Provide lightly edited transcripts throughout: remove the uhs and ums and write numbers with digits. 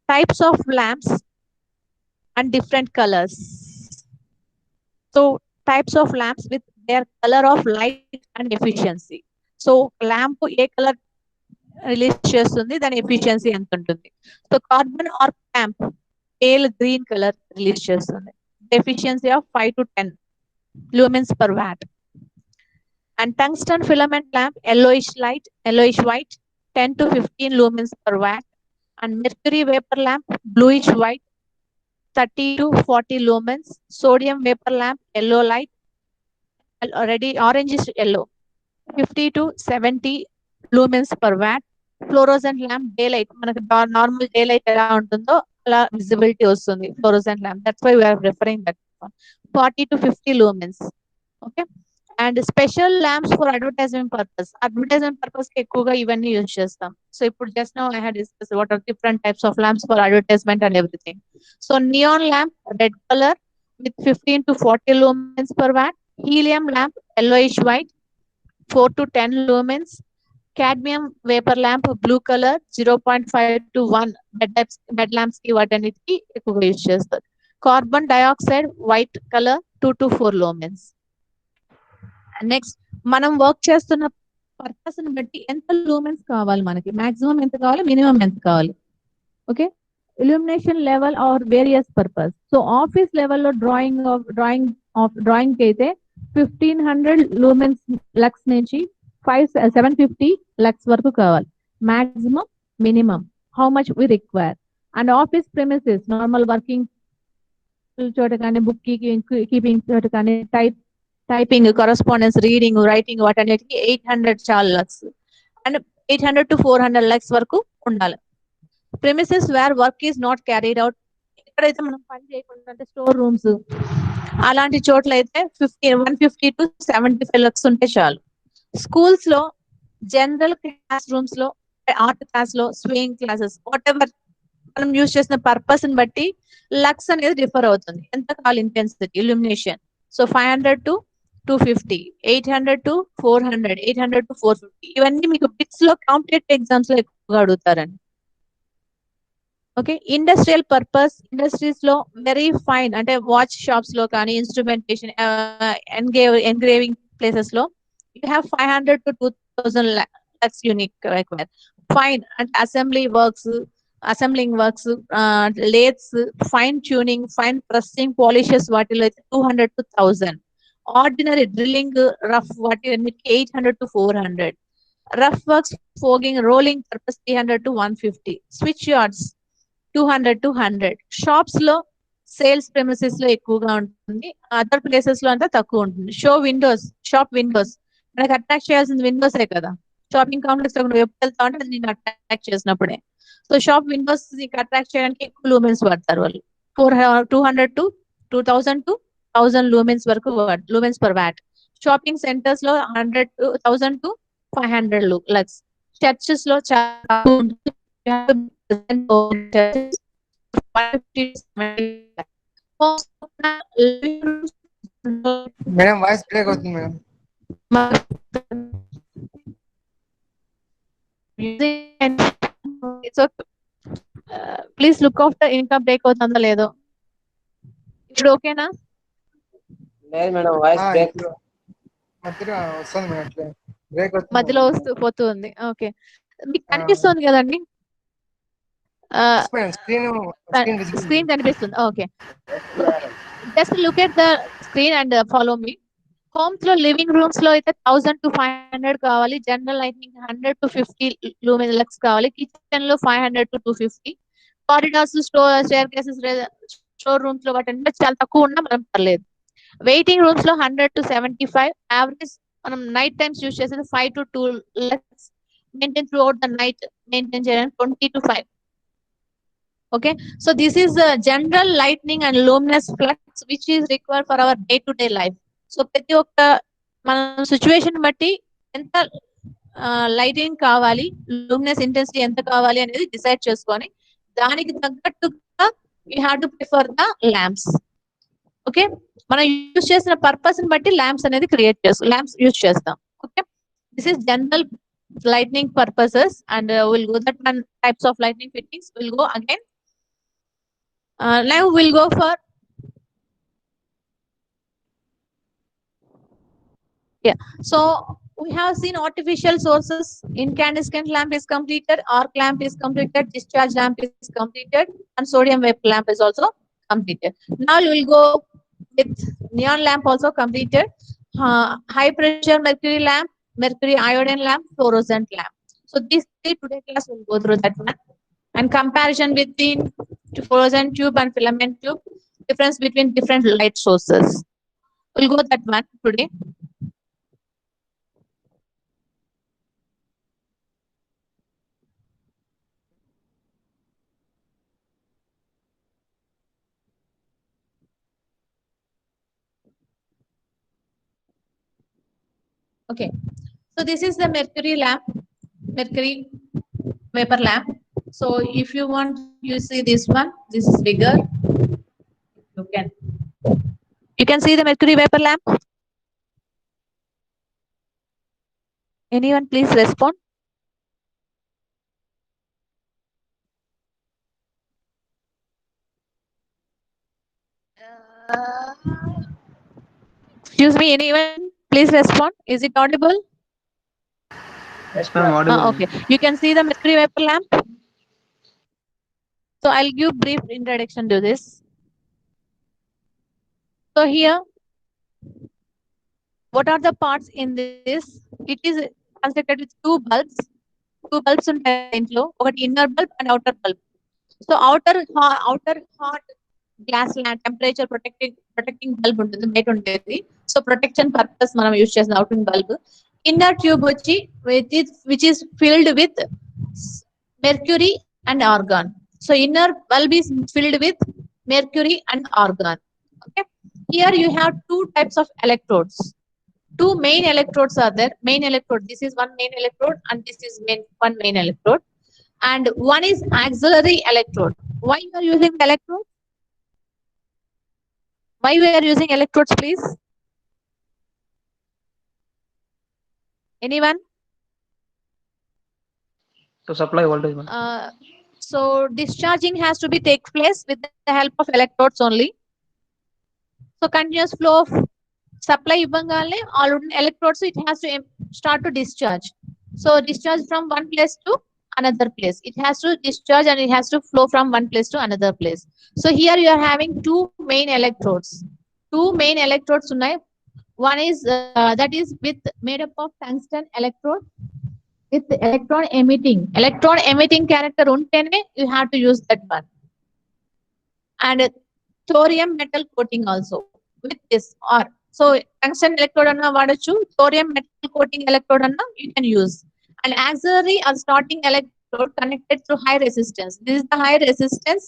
types of lamps and different colors. So types of lamps with their color of light and efficiency. So lamp ఏ colour release చేస్తుంది, దాని efficiency ఎంత ఉంటుంది. So carbon arc lamp pale green colour release చేస్తుంది. Efficiency of 5 to 10 lumens per watt. And tungsten filament lamp yellowish light, yellowish white, 10 to 15 lumens per watt. And mercury vapor lamp bluish white, 30 to 40 lumens. Sodium vapor lamp yellow light, already orangish yellow, 50 to 70 lumens per watt. Fluorescent lamp daylight, మనకి normal daylight ఎలా ఉంటుందో అలా visibility వస్తుంది fluorescent lamp. That's why we are referring that one. 40 to 50 lumens. Okay. And special lamps for advertisement purpose. Advertisement purpose కి ఎక్కువగా ఇవన్నీ use చేస్తాం. So ఇప్పుడు just now I had discussed what are different types of lamps for advertisement and everything. So neon lamp red color with 15 to 40 lumens per watt. Helium lamp yellowish white, 4 to 10 lumens. Cadmium vapor lamp blue color 0.5 to 1 bed lamps కి వాటన్నిటికి ఎక్కువగా use చేస్తారు. Carbon dioxide white colour 2 to 4 lumens. Next మనం work చేస్తున్న purpose ని బట్టి ఎంత lumens కావాలి, మనకి మాక్సిమం ఎంత కావాలి, మినిమం ఎంత కావాలి. Okay. Illumination level are various purpose. So office లెవెల్లో డ్రాయింగ్ అయితే 1500 లూమెన్స్ లక్స్ నుంచి 750 లక్స్ వరకు కావాలి. Maximum, minimum, how much we require. And office premises normal working చోట కానీ, బుక్ కీపింగ్ చోట కానీ, టైపింగ్, కరస్పాండెన్స్, రీడింగ్, రైటింగ్ వాటన్నిటికి 800 చాలా లక్స్. అండ్ 800 to 400 లక్స్ వరకు ఉండాలి. Premises where work is not carried out, ఎక్కడైతే మనం పని చేయకుండా అంటే స్టోర్ రూమ్స్ అలాంటి చోట్ల అయితే 150 to 75 లక్స్ ఉంటే చాలు. స్కూల్స్ లో, జనరల్ క్లాస్ రూమ్స్ లో, ఆర్ట్ క్లాస్ లో, స్వింగ్ క్లాసెస్, వాట్ ఎవర్ మనం యూజ్ చేసిన పర్పస్ ని బట్టి లక్స్ అనేది డిఫర్ అవుతుంది. ఎంత కావాలి intensity, illumination. So 500 to 250, 800 to 400, 800 to 450. ఇవన్నీ మీకు బిట్స్ లో కాంపిటేటివ్ ఎగ్జామ్స్ లో ఎక్కువగా అడుగుతారండి. ఓకే. ఇండస్ట్రియల్ పర్పస్, ఇండస్ట్రీస్ లో వెరీ ఫైన్ అంటే వాచ్ షాప్స్ లో కానీ, ఇన్స్ట్రుమెంటేషన్, ఎంగ్రేవింగ్ ప్లేసెస్ లో you have 500 to 2000 lakhs unique required. Fine and assembling works, lathes, fine tuning, fine pressing, polishes వాటిలో 200 to 1000. Ordinary drilling, rough వాటి 800 to 400. Rough works, fogging, rolling purpose 300 to 150. Switch yards 200 to 100. Shops లో, sales premises లో ఎక్కువగా ఉంటుంది, other places లో అంతా తక్కువ ఉంటుంది. షాప్ విండోస్ మనకి అట్రాక్ట్ చేయాల్సింది విండోసే కదా. షాపింగ్ కాంప్లెక్స్ లో నువ్వు ఎప్పుడు వెళ్తావు అంటే నేను అట్రాక్ట్ చేసినప్పుడే. సో షాప్ విండోస్ అట్రాక్ట్ చేయడానికి ఎక్కువ లూమెన్స్ వాడతారు వాళ్ళు. 200 to 2000 to 1000 లూమెన్స్ వరకు lumens per watt. Shopping centres లో 100 to 1000 to 500 లక్స్. చర్చెస్ లో చాలా మేడం వాయిస్ బ్రేక్ అవుతుంది మేడం. ప్లీజ్ లుక్ ఆఫ్టర్ ఇంకా బ్రేక్ అవుతుందో లేదో. ఇప్పుడు ఓకేనా? లేదు మేడం వాయిస్ బ్రేక్ మధ్యలో వస్తుంది మేడం, అట్లే బ్రేక్ అవుతుంది. మధ్యలో వస్తూ పోతుంది. ఓకే. మీకు కనిపిస్తుంది కదండి స్క్రీన్ కనిపిస్తుంది. Okay. Just look at the screen and follow me. Homes లో, లివింగ్ రూమ్స్ లో అయితే 1000 to 500 కావాలి. General lighting 100 to 50 lumen lux కావాలి. కిచెన్ లో 500 to 250. Corridors, staircases, store rooms లో వాటి చాలా తక్కువ ఉన్నా మనం పర్లేదు. వెయిటింగ్ రూమ్స్ లో 100 to 75. యావరేజ్ మనం నైట్ టైమ్స్ యూజ్ చేసేది 5 to 2 lux. Maintain throughout the night maintain చేయడానికి 20 to 5. Okay, so this is the general lightning and luminous flux which is required for our day to day life. So ప్రతి ఒక్క మన situation బట్టి ఎంత lighting కావాలి, luminous intensity ఎంత కావాలి అనేది డిసైడ్ చేసుకొని దానికి తగ్గట్టుగా we have to prefer the lamps. Okay. మనం యూజ్ చేసిన పర్పస్ ని బట్టి ల్యాంప్స్ అనేది ల్యాంప్స్ యూజ్ చేస్తాం. Okay. This is general lightning purposes and we'll go that one types of lightning fittings. We'll go again. Now we'll go for so we have seen artificial sources. Incandescent lamp is completed, arc lamp is completed, discharge lamp is completed, and sodium vapor lamp is also completed. Now we will go with neon lamp also completed, high pressure mercury lamp, mercury iodine lamp, fluorescent lamp. So these three today class will go through that one. And comparison between fluorescent tube and filament tube, difference between different light sources. We'll go that one today. Okay, so this is the mercury lamp, mercury vapor lamp. So if you want, you see this one. This is bigger. You can see the mercury vapor lamp. Anyone, please respond. Excuse me, anyone, please respond. Is it audible? Yes, ma'am, audible. Okay, you can see the mercury vapor lamp. So I'll give brief introduction to this. So here, what are the parts in this? It is constructed with two bulbs. Two bulbs ఉంటాయి ఇంట్లో, ఒకటి inner bulb and outer bulb. So outer hot glass temperature protecting bulb ఉంటుంది, బయట ఉంటుంది. So protection purpose మనం use చేసిన outer bulb. Inner tube వచ్చి which is filled with mercury and argon. So inner bulb is filled with mercury and argon. Okay. Here you have two types of electrodes. Two main electrodes are there. Main electrode. This is one main electrode, and this is one main electrode. And one is auxiliary electrode. Why you are using the electrode? Why we are using electrodes, please? Anyone? To supply voltage, ma'am. So discharging has to be take place with the help of electrodes only. So continuous flow of supply ఇవ్వగానే all electrodes, it has to start to discharge. So discharge from one place to another place. It has to discharge and it has to flow from one place to another place. So here you are having two main electrodes. Two main electrodes ఉన్నాయి. One is that is made up of tungsten electrode with electron emitting character untene you have to use that one. And thorium metal coating also with this, or so tungsten electrode anna vadachu, thorium metal coating electrode anna you can use. And auxiliary or starting electrode connected through high resistance. This is the high resistance.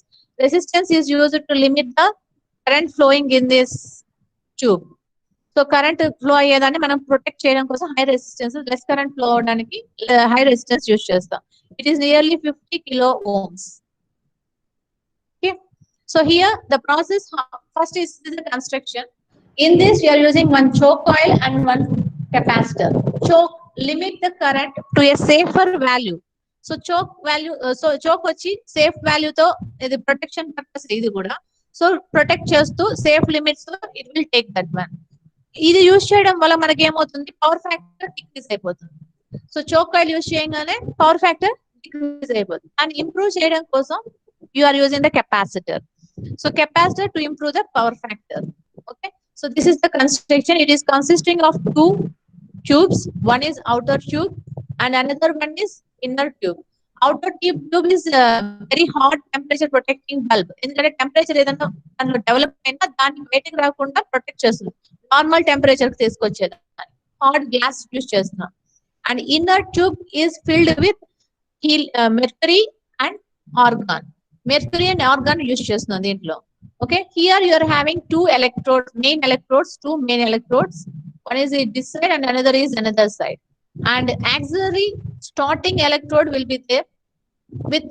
Resistance is used to limit the current flowing in this tube. So current flow అయ్యేదాన్ని మనం protect చేయడం కోసం high resistance, less current flow అవడానికి high resistance use చేస్తాం. It is nearly 50 kilo ohms. Okay, so here the process first is the construction. In this we are using one choke coil and one capacitor. Choke limit the current to a safer value. So choke value, so choke వచ్చి safe value తో ఇది protection purpose ఇది కూడా. So protect చేస్తూ safe limits తో it will take that one. ఇది use చేయడం వల్ల మనకి ఏమవుతుంది, పవర్ ఫ్యాక్టర్ డిక్రీజ్ అయిపోతుంది. సో చోక్ కాయిల్ యూజ్ చేయగానే పవర్ ఫ్యాక్టర్ డిక్రీజ్ అయిపోతుంది. అండ్ ఇంప్రూవ్ చేయడం కోసం you are using the capacitor. So capacitor to improve the power factor. Okay, so this is the construction. It is consisting of two tubes. One is outer tube and another one is inner tube. Outer tube is very hot temperature protecting bulb. ఎందుకంటే temperature ఏదైనా దాంట్లో develop అయినా దాన్ని బయటకు రాకుండా protect చేస్తుంది. Normal temperature తీసుకొచ్చేది hot glass use చేస్తున్నాం. And inner tube is filled with mercury and argon. Mercury and argon use చేస్తున్నాం దీంట్లో. Okay, here you are having two electrodes, two main electrodes. One is this side and another is another side. And auxiliary starting electrode will be there with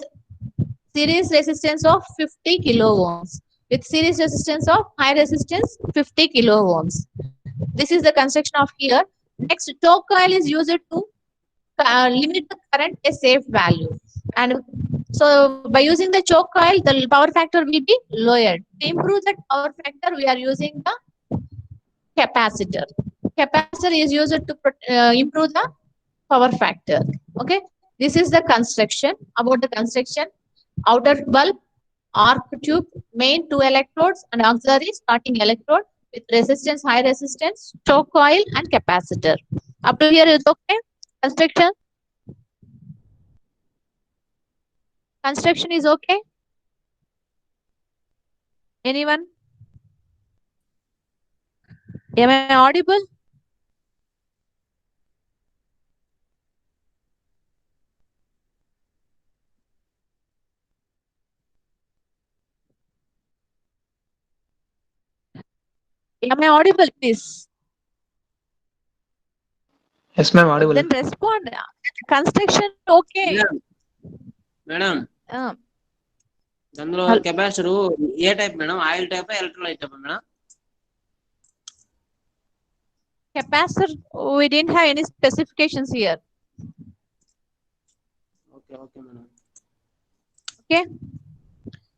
series resistance of 50 kilo ohms. With series resistance of high resistance 50 kilo ohms. This is the construction of here. Next, choke coil is used to limit the current a safe value. And So by using the choke coil, the power factor will be lowered. To improve that power factor, we are using the capacitor. Capacitor is used to improve the power factor. Okay, this is the construction. About the construction: outer bulb, arc tube, main 2 electrodes, and auxiliary starting electrode with resistance, high resistance, choke coil, and capacitor. Up to here is okay. Construction. Construction is okay. Anyone? Am I audible? Am I audible, please? Yes, ma'am, audible. Then respond. Construction okay. Madam అందులో capacitor ఏ type madam? Oil type, electrolyte type madam? Capacitor, we didn't have any specifications here. Okay madam. Okay.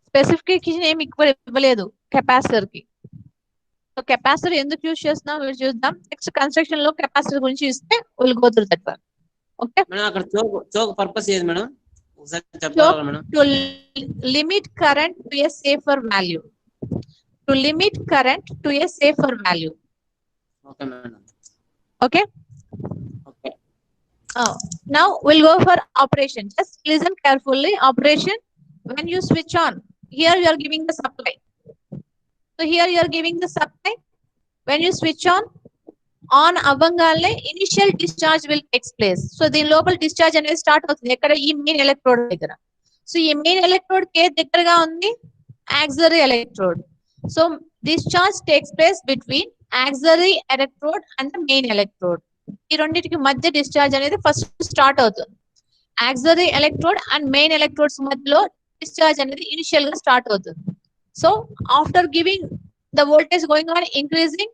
Specification ఏమి ఇవ్వలేదు capacitor కి. So capacitor ఎందుకు use చేస్తున్నాం మీరు చూద్దాం. Next construction లో కెపాసిటర్ గురించి ఇస్తే will go through that one. Okay madam అక్కడ చోక్ పర్పస్ ఏది మేడం? ఒకసారి చెప్పగలరా madam? To limit current to a safer value. To limit current to a safer value. Okay madam. Okay. Okay. Now we'll go for operation. Just listen carefully. Operation. When you switch on, here you are giving the supply. So here you are giving the supply. When you switch on avangale, initial discharge will take place. So the local discharge and start అవుతుంది ఎక్కడ ఈ main electrode దగ్గర. So ఈ main electrode కే దగ్గరగా ఉంది auxiliary electrode. So discharge takes place between auxiliary electrode and the main electrode. ఈ రెండింటికి మధ్య డిశ్చార్జ్ అనేది ఫస్ట్ స్టార్ట్ అవుతుంది. auxiliary electrode and main electrodes మధ్యలో డిశ్చార్జ్ అనేది ఇనిషియల్ గా స్టార్ట్ అవుతుంది. So after giving the voltage going on increasing,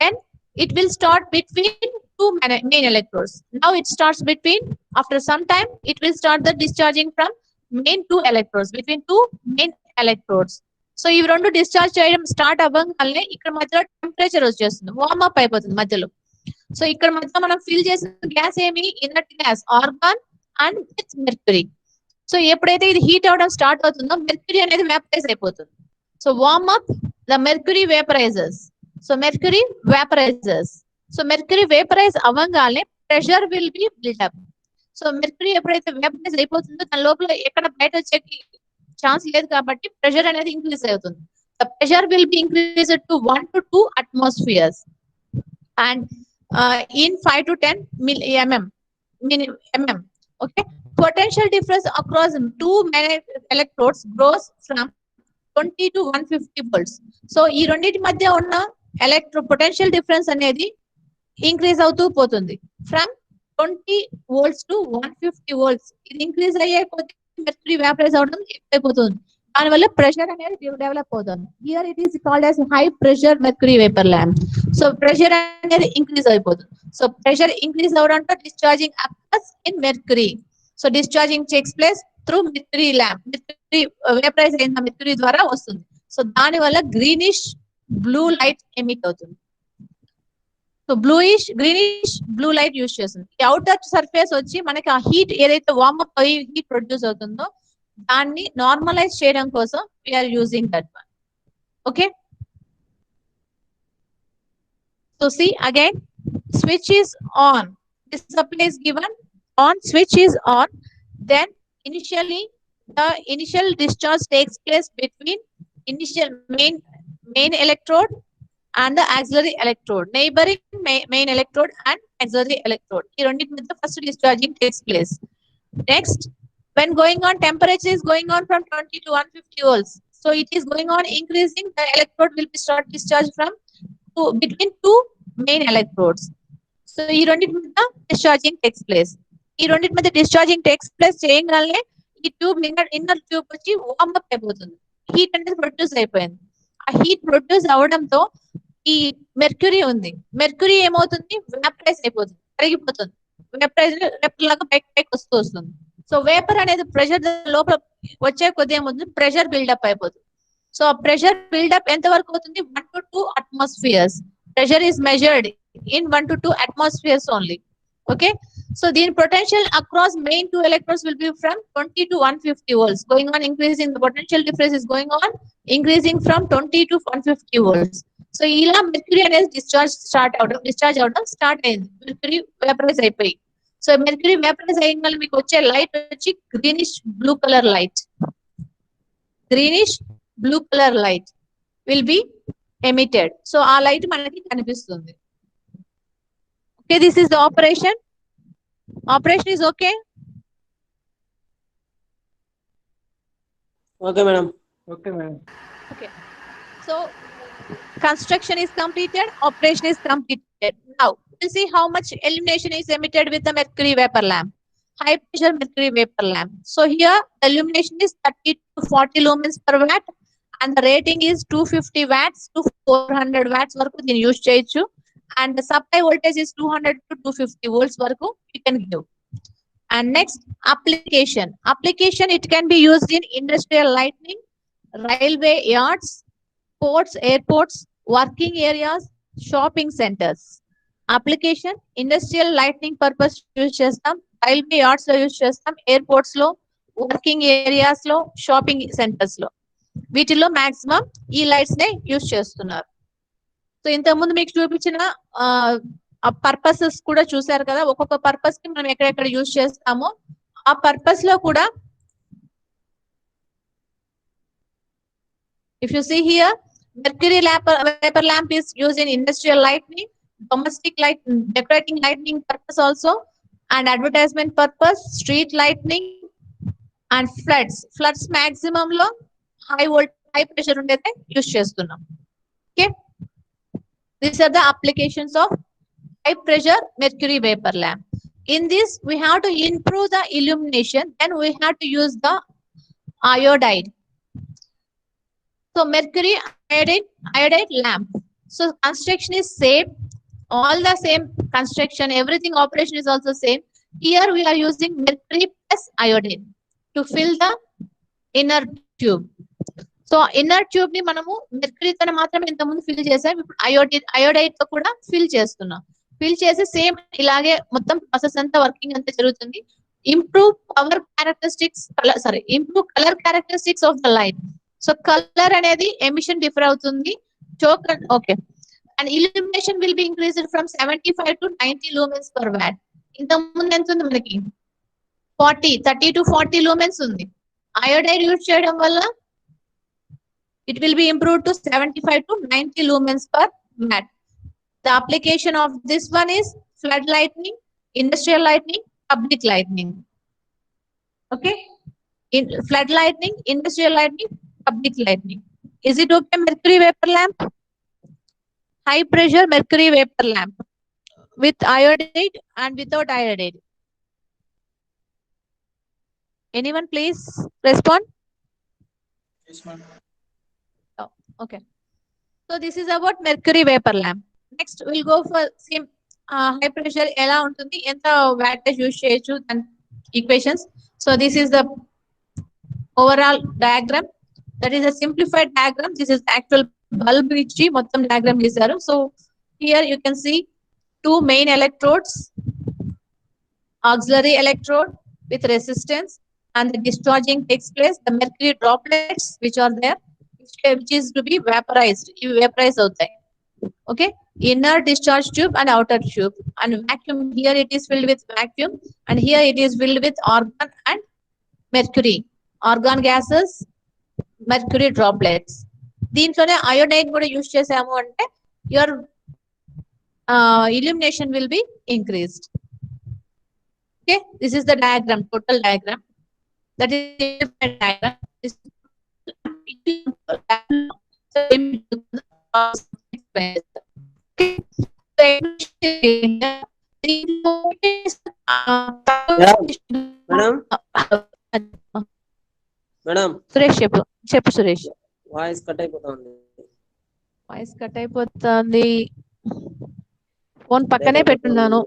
then it will start between two main electrodes. Now it starts between, after some time it will start the discharging from main 2 electrodes, between 2 main electrodes. So ఇవి రెండు discharge చేయడం start అవ్వగానే ఇక్కడ మధ్యలో temperature వచ్చేస్తుంది, warm up అయిపోతుంది మధ్యలో. So ఇక్కడ మధ్య మనం ఫిల్ చేసిన గ్యాస్ ఏమి? Inert gas, organ and with mercury. So ఎప్పుడైతే ఇది హీట్ అవడం స్టార్ట్ అవుతుందో మెర్క్యూరీ అనేది వేపరైజ్ అయిపోతుంది. So warm up the mercury vaporisers. So mercury vaporisers. So mercury vaporise అవ్వగానే pressure will be built up. So mercury ఎప్పుడైతే vaporise అయిపోతుందో దాని లోపల ఎక్కడ బయట వచ్చే ఛాన్స్ లేదు కాబట్టి ప్రెషర్ అనేది ఇంక్రీజ్ అవుతుంది. The pressure will B increase to 1 to 2 atmospheres and in 5 to 10 mm. Okay, potential difference across 2 main electrodes grows from 20 to 150 volts. So ఈ రెండింటి మధ్య ఉన్న పొటెన్షియల్ డిఫరెన్స్ అనేది ఇంక్రీజ్ అవుతూ పోతుంది ఫ్రమ్ 20 volts to 150 volts. ఇది increase అయ్యే కొద్ది మెర్క్యూరీ వేపరైజ్ అవడం ఎక్కువైపోతుంది. దానివల్ల ప్రెషర్ అనేది డెవలప్ అవుతుంది. Here it is called as high pressure mercury vapour lamp. So pressure అనేది ఇంక్రీజ్ అయిపోతుంది. సో ప్రెషర్ ఇంక్రీజ్ అవడంతో discharging occurs in mercury. So discharging takes place through mercury lamp. Mercury vaporise అయిన mercury ద్వారా వస్తుంది. So దానివల్ల greenish blue light emit అవుతుంది. So greenish blue light use చేస్తుంది. ఈ అవుటర్ సర్ఫేస్ వచ్చి మనకి ఆ హీట్ ఏదైతే వార్మ్ అప్ అయ్యి హీట్ ప్రొడ్యూస్ అవుతుందో దాన్ని నార్మలైజ్ చేయడం కోసం we are using that one. Okay, so see again, switch is on, this supply is given on, switch is on, then initially the initial discharge takes place between initial main electrode and the auxiliary electrode, neighboring main electrode and auxiliary electrode. ఈ రెండింటి మధ్య first discharging takes place. Next, when going on, temperature is going on from 20 to 150 volts. So it is going on increasing, the electrode will be start discharge from between 2 main electrodes. So ఈ రెండింటి మధ్య discharging takes place. ఈ రెండింటి మధ్య discharging takes place చేయగానే ఈ tube inner tube వచ్చి warm up అయిపోతుంది. హీట్ అనేది ప్రొడ్యూస్ అయిపోయింది. ఆ హీట్ ప్రొడ్యూస్ అవడంతో ఈ మెర్క్యూరీ ఉంది, మెర్క్యూరీ ఏమవుతుంది? వేపరైజ్ అయిపోతుంది, కరిగిపోతుంది. వేపరైజ్ లాగా పైకి వస్తుంది. సో వేపర్ అనేది ప్రెషర్ లోపల వచ్చే కొద్ది ఏమవుతుంది ప్రెషర్ బిల్డప్ అయిపోతుంది. సో ఆ ప్రెషర్ బిల్డప్ ఎంత వరకు అవుతుంది 1 to 2 atmospheres. Pressure is measured in 1 to 2 atmospheres only. Okay, so the potential across main two electrodes will be from 20 to 150 volts. Going on increasing, the potential difference is going on increasing from 20 to 150 volts. So ఇలా mercury అనేది discharge అవడం start అయింది. Mercury vaporise అయిపోయి, so mercury vaporise అయిన వల్ల మీకు వచ్చే light వచ్చి greenish blue colour light. Greenish blue colour light will B emitted. So ఆ లైట్ మనకి కనిపిస్తుంది. Okay, this is the operation. Operation is okay. Okay madam. Okay, madam. Okay, so construction is completed, operation is completed. Now we'll see how much illumination is emitted with the mercury vapor lamp, high pressure mercury vapor lamp. So here the illumination is 30 to 40 lumens per watt, and the rating is 250 watts to 400 watts వరకు దీన్ని use చేయొచ్చు. And the supply voltage is 200 to 250 volts వరకు you can give. And next, application. It can be used in industrial lighting, railway yards, ports, airports, working areas, shopping centers. Application, industrial lighting purpose use చేస్తాం, railway yards లో use చేస్తాం, airports లో, working areas లో, shopping centers లో. వీటిల్లో maximum ఈ lights నే use చేస్తున్నారు. సో ఇంతకుముందు మీకు చూపించిన పర్పసెస్ కూడా చూసారు కదా, ఒక్కొక్క పర్పస్ కి మనం ఎక్కడెక్కడ యూజ్ చేస్తామో ఆ పర్పస్ లో కూడా. If you see here, mercury vapor lamp is used in industrial lighting, domestic light, decorating lighting purpose also, and advertisement purpose, street lighting, and floods. Floods maximum lo high pressure undete use chestunnam. Okay, these are the applications of high pressure mercury vapor lamp. In this, we have to improve the illumination, then we have to use the iodide. So mercury iodide lamp. So construction is same, all the same construction, everything operation is also same. Here we are using mercury plus iodine to fill the inner tube. So inner tube ni manamu mercury tone maatrame intamundu fill chesam, ippudu iodide to kuda fill chestunnam. Fill chesi same ilage mottham process anta working anta jarugutundi. Improve color characteristics of the light. So color అనేది emission differ అవుతుంది. Choke, okay, and illumination will be increased from 75 to 90 lumens per watt. ఇంత ముందు ఎంత ఉంది మనకి 30 to 40 lumens ఉంది. iodide use చేయడం వల్ల it will be improved to 75 to 90 lumens per watt. The application of this one is flood lighting, industrial lighting, public lighting. Okay, in flood lighting, industrial lighting, public lighting. Is it okay? Mercury vapor lamp, high pressure mercury vapor lamp with iodide and without iodide. Anyone please respond? Yes, ma'am. Oh, okay. So this is about mercury vapor lamp. Next we'll go for same high pressure ఎలా ఉంటుంది, ఎంత wattage use చేయొచ్చు and equations. So this is the overall diagram. That is a simplified diagram. This is the actual bulb which మొత్తం diagram చేశారు. So here you can see two main electrodes, auxiliary electrode with resistance, and the discharging takes place. The mercury droplets which are there, which is to be vaporized. Vaporize outai. Okay, inner discharge tube and outer tube, and vacuum. Here it is filled with vacuum, and here it is filled with argon and mercury. Argon gases, mercury droplets. దీంట్లోనే iodine కూడా use చేసాము అంటే your illumination will be increased. Okay, this is the diagram, total diagram. That is the diagram. Madam Suresh చెప్పు Suresh. Voice cut అయిపోతుంది. Voice cut అయిపోతుంది. Phone పక్కనే పెట్టున్నాను.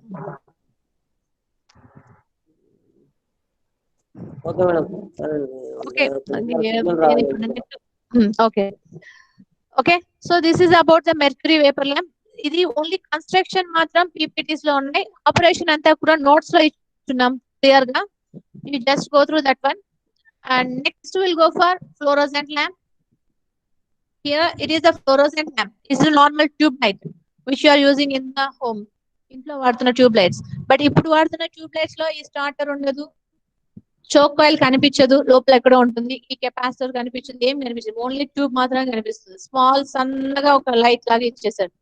Okay madam. Okay. Signal రావాలి. Okay. Okay. So this is about the mercury vapor lamp. ఇది only construction మాత్రం PPTs లో ఉన్నాయి. ఆపరేషన్ అంతా కూడా నోట్స్ లో ఇచ్చున్నాం క్లియర్ గా. You just go through that one. And next we'll go for fluorescent lamp. Here it is a fluorescent lamp. It's a normal tube light which you are using in the home. ఇంట్లో వాడుతున్న tube lights. But ఇప్పుడు వాడుతున్న tube lights లో ఈ starter ఉండదు, choke coil కనిపించదు, లోపల ఎక్కడో ఉంటుంది, ఈ కెపాసిటర్ కనిపించదు, ఏం కనిపించదు, ఓన్లీ ట్యూబ్ మాత్రమే కనిపిస్తుంది. స్మాల్ సన్నగా ఒక లైట్ లాగా ఇచ్చేసాడు.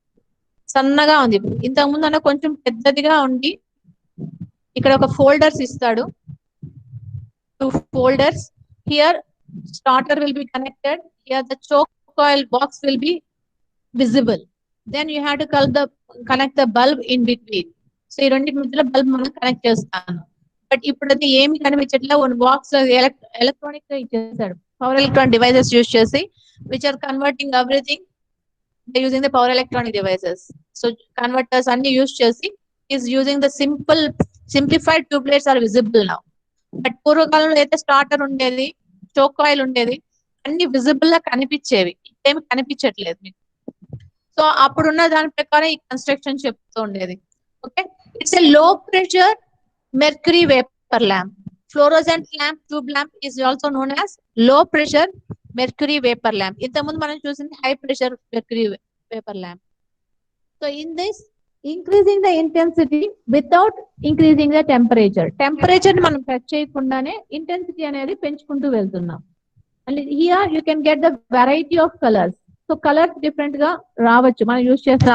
సన్నగా ఉంది. ఇంతకు ముందు అన్న కొంచెం పెద్దదిగా ఉండి ఇక్కడ ఒక ఫోల్డర్స్ ఇస్తాడు. 2 folders. Here starter will be connected. Here the choke coil box will be visible. Then you have to connect the bulb in between. So ఈ రెండింటి మధ్యలో బల్బ్ మనం కనెక్ట్ చేస్తాను. బట్ ఇప్పుడు అది ఏమి కనిపించట్లే, వన్ బాక్స్ ఎలక్ట్రానిక్ గా ఇచ్చేసాడు. పవర్ ఎలక్ట్రానిక్ డివైసెస్ యూజ్ చేసి which are converting everything using the power electronic devices. So converters అన్ని యూజ్ చేసి is using the simplified tube lights are visible now. But పూర్వకాలంలో అయితే స్టార్టర్ ఉండేది, చోక్ కాయిల్ ఉండేది, అన్ని విజిబుల్ గా కనిపించేవి, ఏమి కనిపించట్లేదు మీకు. సో అప్పుడున్న దాని ప్రకారం ఈ కన్స్ట్రక్షన్ చెప్తూ ఉండేది. ఓకే, ఇట్స్ ఎ లో pressure mercury vapour lamp. Fluorescent lamp, tube lamp is also known as low pressure mercury vapour lamp. ఇంతకుముందు మనం చూసింది high pressure mercury vapour lamp. So in this increasing the intensity without increasing the temperature. Temperature మనం touch చేయకుండానే intensity అనేది పెంచుకుంటూ వెళ్తున్నాం. And here you can get the variety of colours. So colours different గా రావచ్చు మనం యూజ్ చేసిన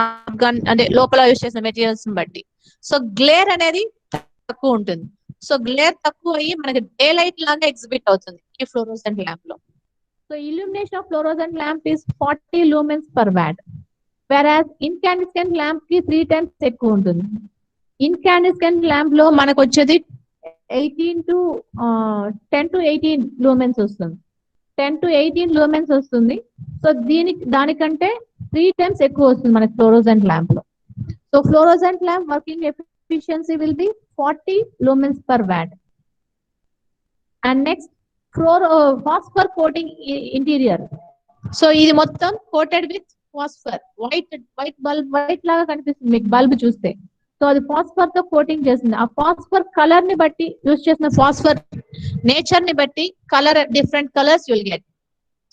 అంటే లోపల యూజ్ చేసిన మెటీరియల్స్ బట్టి. సో గ్లేర్ అనేది తక్కువ ఉంటుంది. సో గ్లేర్ తక్కువ అయ్యి మనకి డే లైట్ లాగా ఎగ్జిబిట్ అవుతుంది ఈ ఫ్లోరోసెంట్ ల్యాంప్ లో. So illumination of fluorescent lamp is 40 lumens per watt. Whereas incandescent lamp కి 3 times ఎక్కువ ఉంటుంది. Incandescent lamp లో మనకు వచ్చేది 10 to 18 lumens వస్తుంది. 10 to 18 lumens వస్తుంది. సో దానికంటే 3 times ఎక్కువ వస్తుంది మనకి ఫ్లోరోసెంట్ ల్యాంప్ లో. So fluorescent lamp working efficiency will be 40 lumens per watt. And next phosphor coating interior. So ఇది మొత్తం coated with phosphor. White bulb, white లాగా కనిపిస్తుంది మీకు బల్బ్ చూస్తే. సో అది ఫాస్ఫర్ తో కోటింగ్ చేస్తుంది. ఆ ఫాస్ఫర్ కలర్ ని బట్టి, యూజ్ చేసిన ఫాస్ఫర్ నేచర్ ని బట్టి colour, different colours you'll get.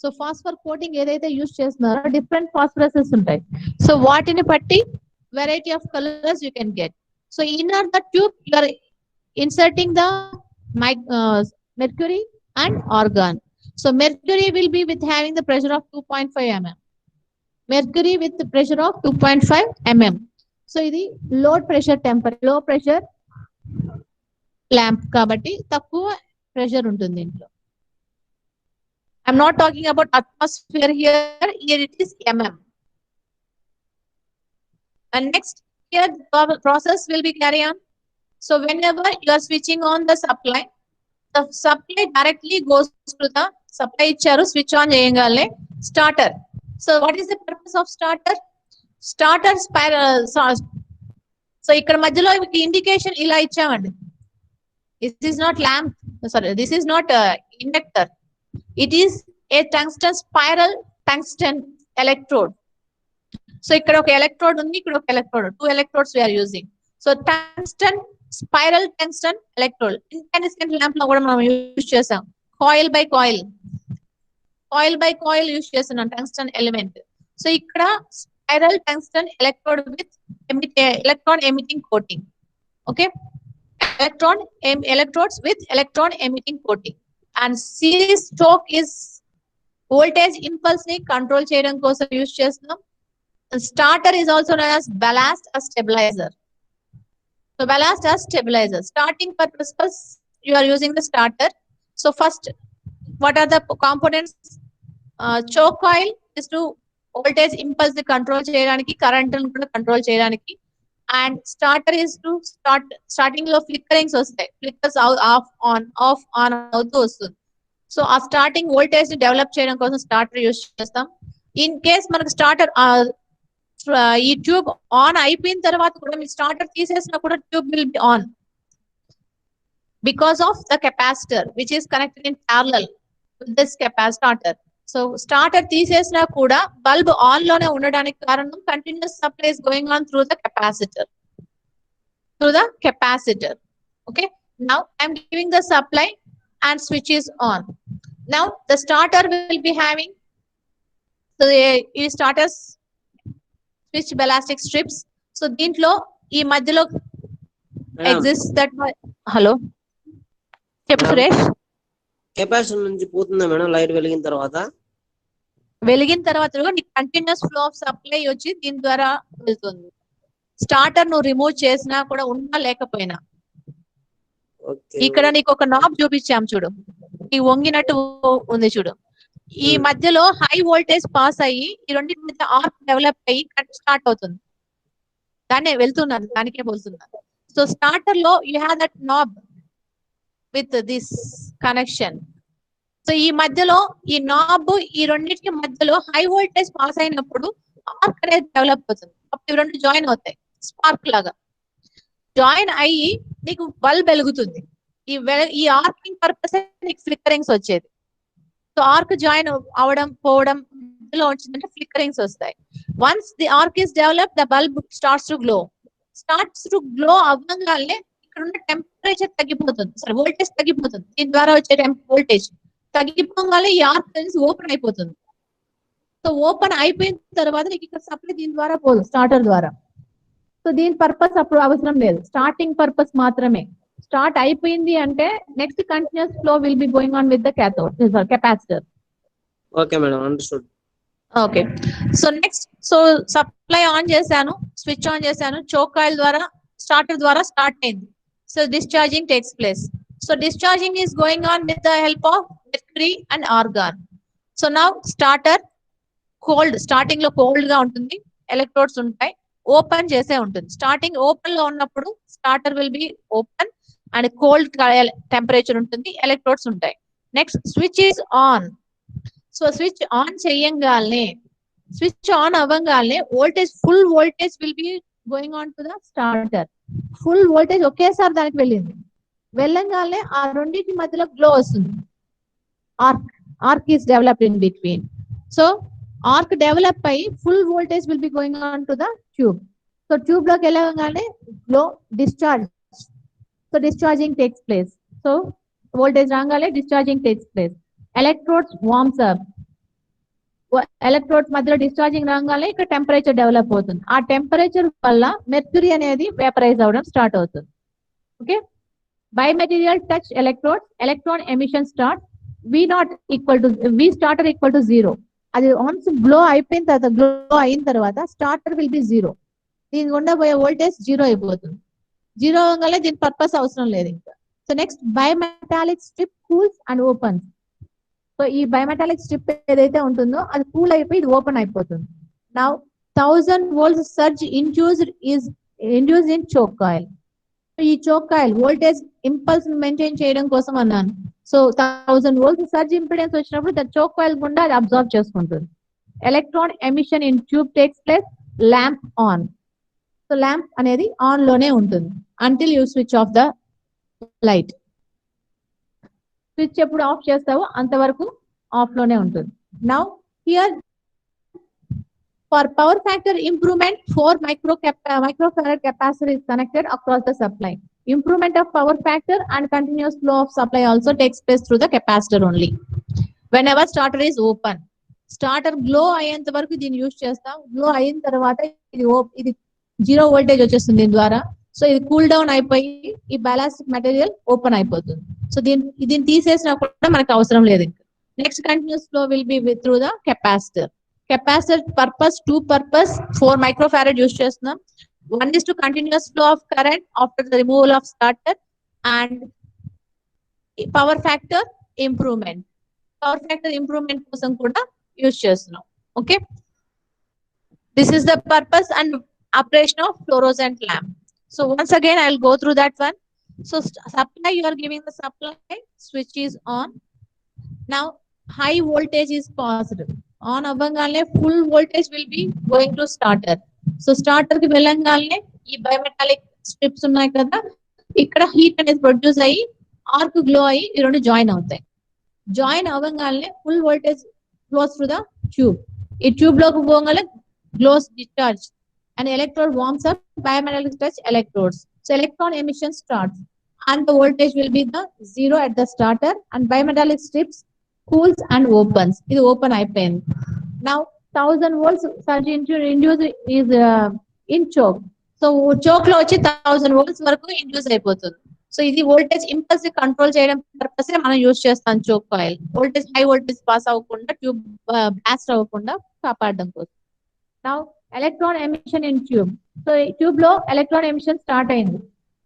So phosphor coating ఏదైతే యూజ్ చేస్తున్నారో డిఫరెంట్ ఫాస్ఫరసెస్ ఉంటాయి. సో వాటిని బట్టి variety of colours you can get. So inner the tube you are inserting the mercury and argon. So mercury will be with having the pressure of 2.5 mm. Mercury with the pressure of 2.5 mm. So ఇది low pressure lamp కాబట్టి తక్కువ pressure ఉంటుంది దీంట్లో. I'm not talking about atmosphere here. Here it is mm. And next, here the process will be carry on. So whenever you are switching on the supply directly goes to the supply ఇచ్చారు, switch on చేయగానే starter. So what is the purpose of starter? Starter so ఇక్కడ మధ్యలో indication ఇలా ఇచ్చామండి. This is not lamp, sorry, this is not inductor. It is a tungsten spiral tungsten electrode. So ఇక్కడ ఒక electrode ఉంది, ఇక్కడ ఒక electrode, 2 electrodes we are using. So tungsten spiral tungsten electrode. Incandescent lamp లో కూడా మనం యూజ్ చేసాం. Coil by coil use చేస్తున్నాం టంగ్స్టన్ ఎలిమెంట్. సో ఇక్కడ spiral tungsten electrode with electron emitting coating. Okay, electrodes with electron emitting coating. And series choke is voltage impulse ని control చేయడం కోసం use చేస్తున్నాం. Starter is also known as ballast or stabilizer. So ballast or stabilizer. Starting purpose you are using the starter. So first, what are the components? Choke coil is to voltage impulse ని control చేయడానికి, current ని కూడా control చేయడానికి. And starter is to starting లో ఫ్లిక్కరింగ్స్ వస్తాయి, ఫ్లిక్కర్స్ of on అవుతూ వస్తుంది. So ఆ స్టార్టింగ్ వోల్టేజ్ ని డెవలప్ చేయడం కోసం స్టార్టర్ యూజ్ చేస్తాం. ఇన్ కేస్ మనకు స్టార్టర్ ఈ ట్యూబ్ ఆన్ అయిపోయిన తర్వాత కూడా మీ స్టార్టర్ తీసేసినా కూడా tube will be on. because of the capacitor which is connected in parallel with this capacitor. So starter తీసేసినా కూడా bulb on లోనే ఉండడానికి కారణం continuous supply is going on through the capacitor. Okay, now I'm giving the supply and switch is on. Now the starter will be having, so ఈ starters switch ballastic strips. So దీంట్లో ఈ మధ్యలో exists that, hello చెప్పు Suresh. Capacitor నుంచి పోతుందా madam light వెలిగిన తర్వాత నీకు కంటిన్యూస్ ఫ్లో ఆఫ్ సప్లై వచ్చి దీని ద్వారా వెళ్తుంది. స్టార్టర్ నువ్వు రిమూవ్ చేసినా కూడా ఉన్నా లేకపోయినా. ఇక్కడ నీకు ఒక నాబ్ చూపించాం చూడు, ఈ వంగినట్టు ఉంది చూడు. ఈ మధ్యలో హై వోల్టేజ్ పాస్ అయ్యి ఈ రెండింటి మధ్య ఆర్క్ డెవలప్ అయ్యి స్టార్ట్ అవుతుంది. దాన్నే వెళ్తున్నారు, దానికే పోతున్నారు. సో స్టార్టర్ లో you have that knob with this connection. So ఈ మధ్యలో ఈ నాబ్ ఈ రెండింటికి మధ్యలో హై వోల్టేజ్ పాస్ అయినప్పుడు ఆర్క్ అనేది డెవలప్ అవుతుంది. అప్పుడు ఇవి రెండు జాయిన్ అవుతాయి, స్పార్క్ లాగా జాయిన్ అయ్యి నీకు బల్బ్ వెలుగుతుంది. ఈ ఆర్కింగ్ పర్పస్ నీకు ఫ్లిక్కరింగ్స్ వచ్చేది. సో ఆర్క్ జాయిన్ అవడం పోవడం మధ్యలో వచ్చిందంటే ఫ్లిక్కరింగ్స్ వస్తాయి. Once the ark is develop the bulb starts to glow అవ్వగానే ఇక్కడ ఉన్న టెంపరేచర్ తగ్గిపోతుంది, సారీ వోల్టేజ్ తగ్గిపోతుంది. దీని ద్వారా వచ్చే వోల్టేజ్ తగ్గిపోగానే ఈ ఆర్క్ ఓపెన్ అయిపోతుంది. సో ఓపెన్ అయిపోయిన తర్వాత నీకు ఇక్కడ సప్లై దీని ద్వారా పోదు, స్టార్టర్ ద్వారా. సో దీని పర్పస్ అప్పుడు అవసరం లేదు, స్టార్టింగ్ పర్పస్ మాత్రమే. స్టార్ట్ అయిపోయింది అంటే next continuous flow will be going on with the capacitor. Okay madam, understood. Okay, so next, so supply on చేశాను, స్విచ్ ఆన్ చేశాను, చోక్ కాయిల్ ద్వారా స్టార్టర్ ద్వారా స్టార్ట్ అయింది. So discharging takes place. So discharging is going on with the help of mercury and argon. So now starter cold, starting లో cold గా ఉంటుంది, electrodes ఉంటాయి, open చేసే ఉంటుంది. స్టార్టింగ్ ఓపెన్ లో ఉన్నప్పుడు starter will be open and cold temperature ఉంటుంది, electrodes ఉంటాయి. Next switch is on. So switch on చేయంగానే, స్విచ్ ఆన్ అవ్వగానే voltage, full voltage will be going on to the starter. Full voltage ఒకేసారి దానికి వెళ్ళింది. వెళ్ళంగానే ఆ రెండింటి మధ్యలో గ్లో వస్తుంది. Arc is developed in between. So arc develop అయ్యి full voltage will be going on to the tube. So tube లోకి వెళ్ళగానే glow, discharge. So discharging takes place. So voltage రాగానే discharging takes place. Electrodes warms up. Electrodes మధ్యలో discharging రాగానే ఇక్కడ temperature develop అవుతుంది. ఆ temperature వల్ల మెర్క్యూరీ అనేది వేపరైజ్ అవడం స్టార్ట్ అవుతుంది. Okay, bimaterial touch electrodes, electron emission starts, V starter equal to 0. అది once గ్లో అయిపోయిన తర్వాత, గ్లో అయిన తర్వాత స్టార్టర్ విల్ బి 0. దీని గుండా పోయే వోల్టేజ్ 0 అయిపోతుంది. 0 అవ్వగానే దీని పర్పస్ అవసరం లేదు ఇంకా. So next bimetallic strip cools and opens. So ఈ బైమెటాలిక్ స్ట్రిప్ ఏదైతే ఉంటుందో అది కూల్ అయిపోయి ఇది ఓపెన్ అయిపోతుంది. Now 1000 volts surge induced in choke coil. ఈ choke coil voltage impulse maintain చేయడం కోసం అన్నాను. సో 1000 volts సర్జ్ ఇంపిడెన్స్ వచ్చినప్పుడు ద చోక్ కాయిల్ గుండా అది అబ్జర్వ్ చేసుకుంటుంది. Electron emission in tube takes place, lamp on. So lamp అనేది ఆన్ లోనే ఉంటుంది until you switch off the light. Switch ఎప్పుడు ఆఫ్ చేస్తావో అంతవరకు ఆఫ్ లోనే ఉంటుంది. Now here for power factor improvement, 4 microfarad capacitor is connected across the supply. Improvement of power factor and continuous flow of supply also takes place through the capacitor only. Whenever starter is open, starter glow అయ్యేంత వరకు దీన్ని use చేస్తాం. Glow అయిన తర్వాత ఇది 0 voltage వచ్చేస్తుంది దీని ద్వారా. సో ఇది కూల్ డౌన్ అయిపోయి ఈ బాలాస్టిక్ మెటీరియల్ ఓపెన్ అయిపోతుంది. సో దీన్ని తీసేసినా కూడా మనకు అవసరం లేదు ఇంకా. Next continuous flow will be through the capacitor. Capacitor purpose, 2 purpose, 4 microfarad use chestunam. One is to continuous flow of current after the removal of starter, and power factor improvement. Power factor improvement kosam kuda use chestunam. Okay, this is the purpose and operation of fluorescent lamp. So once again I will go through that one. So supply, you are giving the supply, switch is on. Now high voltage is positive. On అవ్వగానే full voltage will be going to starter. So starter కి వెళ్ళంగానే ఈ bimetallic strips ఉన్నాయి కదా, ఇక్కడ heat అనేది produce అయ్యి arc glow అయ్యి ఈ రెండు జాయిన్ అవుతాయి. జాయిన్ అవ్వగానే full voltage flows through the tube. ఈ ట్యూబ్ లోకి పోగానే glows discharge and electrode warms up bimetallic touch electrodes. So electron emission starts and the voltage will be the zero at the starter and bimetallic strips cools and opens. It open అయిపోయింది. Now 1000 volts surge into induce is in choke. So choke లో వచ్చి 1000 volts వరకు induce అయిపోతుంది. So ఇది voltage impulse control చేయడం purpose మనం use చేస్తాం choke coil. Voltage high voltage pass అవ్వకుండా ట్యూబ్ బ్లాస్ట్ అవ్వకుండా కాపాడడం కోసం. Now electron emission in tube. So tube లో ఎలక్ట్రాన్ ఎమిషన్ స్టార్ట్ అయింది.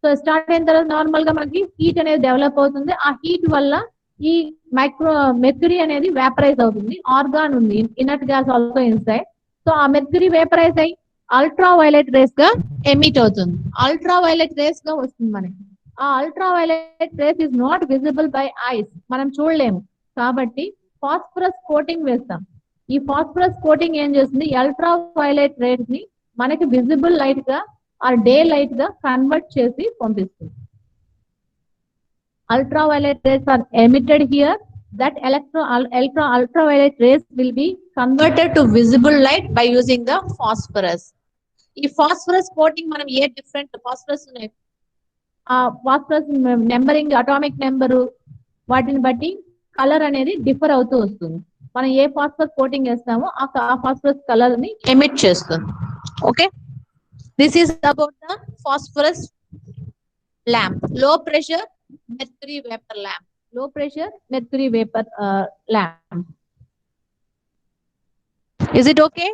సో స్టార్ట్ అయిన తర్వాత నార్మల్ గా మనకి హీట్ అనేది డెవలప్ అవుతుంది. ఆ హీట్ వల్ల ఈ మెర్క్యూరీ అనేది వేపరైజ్ అవుతుంది. ఆర్గాన్ ఉంది, inert gas also inside. So ఆ మెర్క్యూరీ వేపరైజ్ అయ్యి అల్ట్రా వైలెట్ రేస్ గా ఎమిట్ అవుతుంది. అల్ట్రా వైలెట్ రేస్ గా వస్తుంది మనకి. ఆ ultra violet rays is not visible by ice, మనం చూడలేము. కాబట్టి ఫాస్ఫరస్ కోటింగ్ వేస్తాం. ఈ ఫాస్ఫరస్ కోటింగ్ ఏం చేస్తుంది, అల్ట్రా వైలెట్ రేస్ ని మనకి విజిబుల్ లైట్ గా ఆర్ డే లైట్ గా కన్వర్ట్ చేసి పంపిస్తుంది. Ultraviolet rays are emitted here. That ultraviolet rays will be converted to visible light by using the phosphorus. ఈ ఫాస్ఫరస్ కోటింగ్ మనం ఏ డిఫరెంట్ ఫాస్ఫరస్ ఉన్నాయి, ఆ ఫాస్ఫరస్ నెంబరింగ్ అటామిక్ నెంబరు వాటిని బట్టి colour అనేది డిఫర్ అవుతూ వస్తుంది. మనం ఏ ఫాస్ఫరస్ కోటింగ్ వేస్తామో ఆ ఫాస్ఫరస్ కలర్ ని ఎమిట్ చేస్తుంది. Okay, this is about the phosphorus lamp. లో pressure mercury vapor lamp. Low pressure mercury vapor lamp. Is it okay?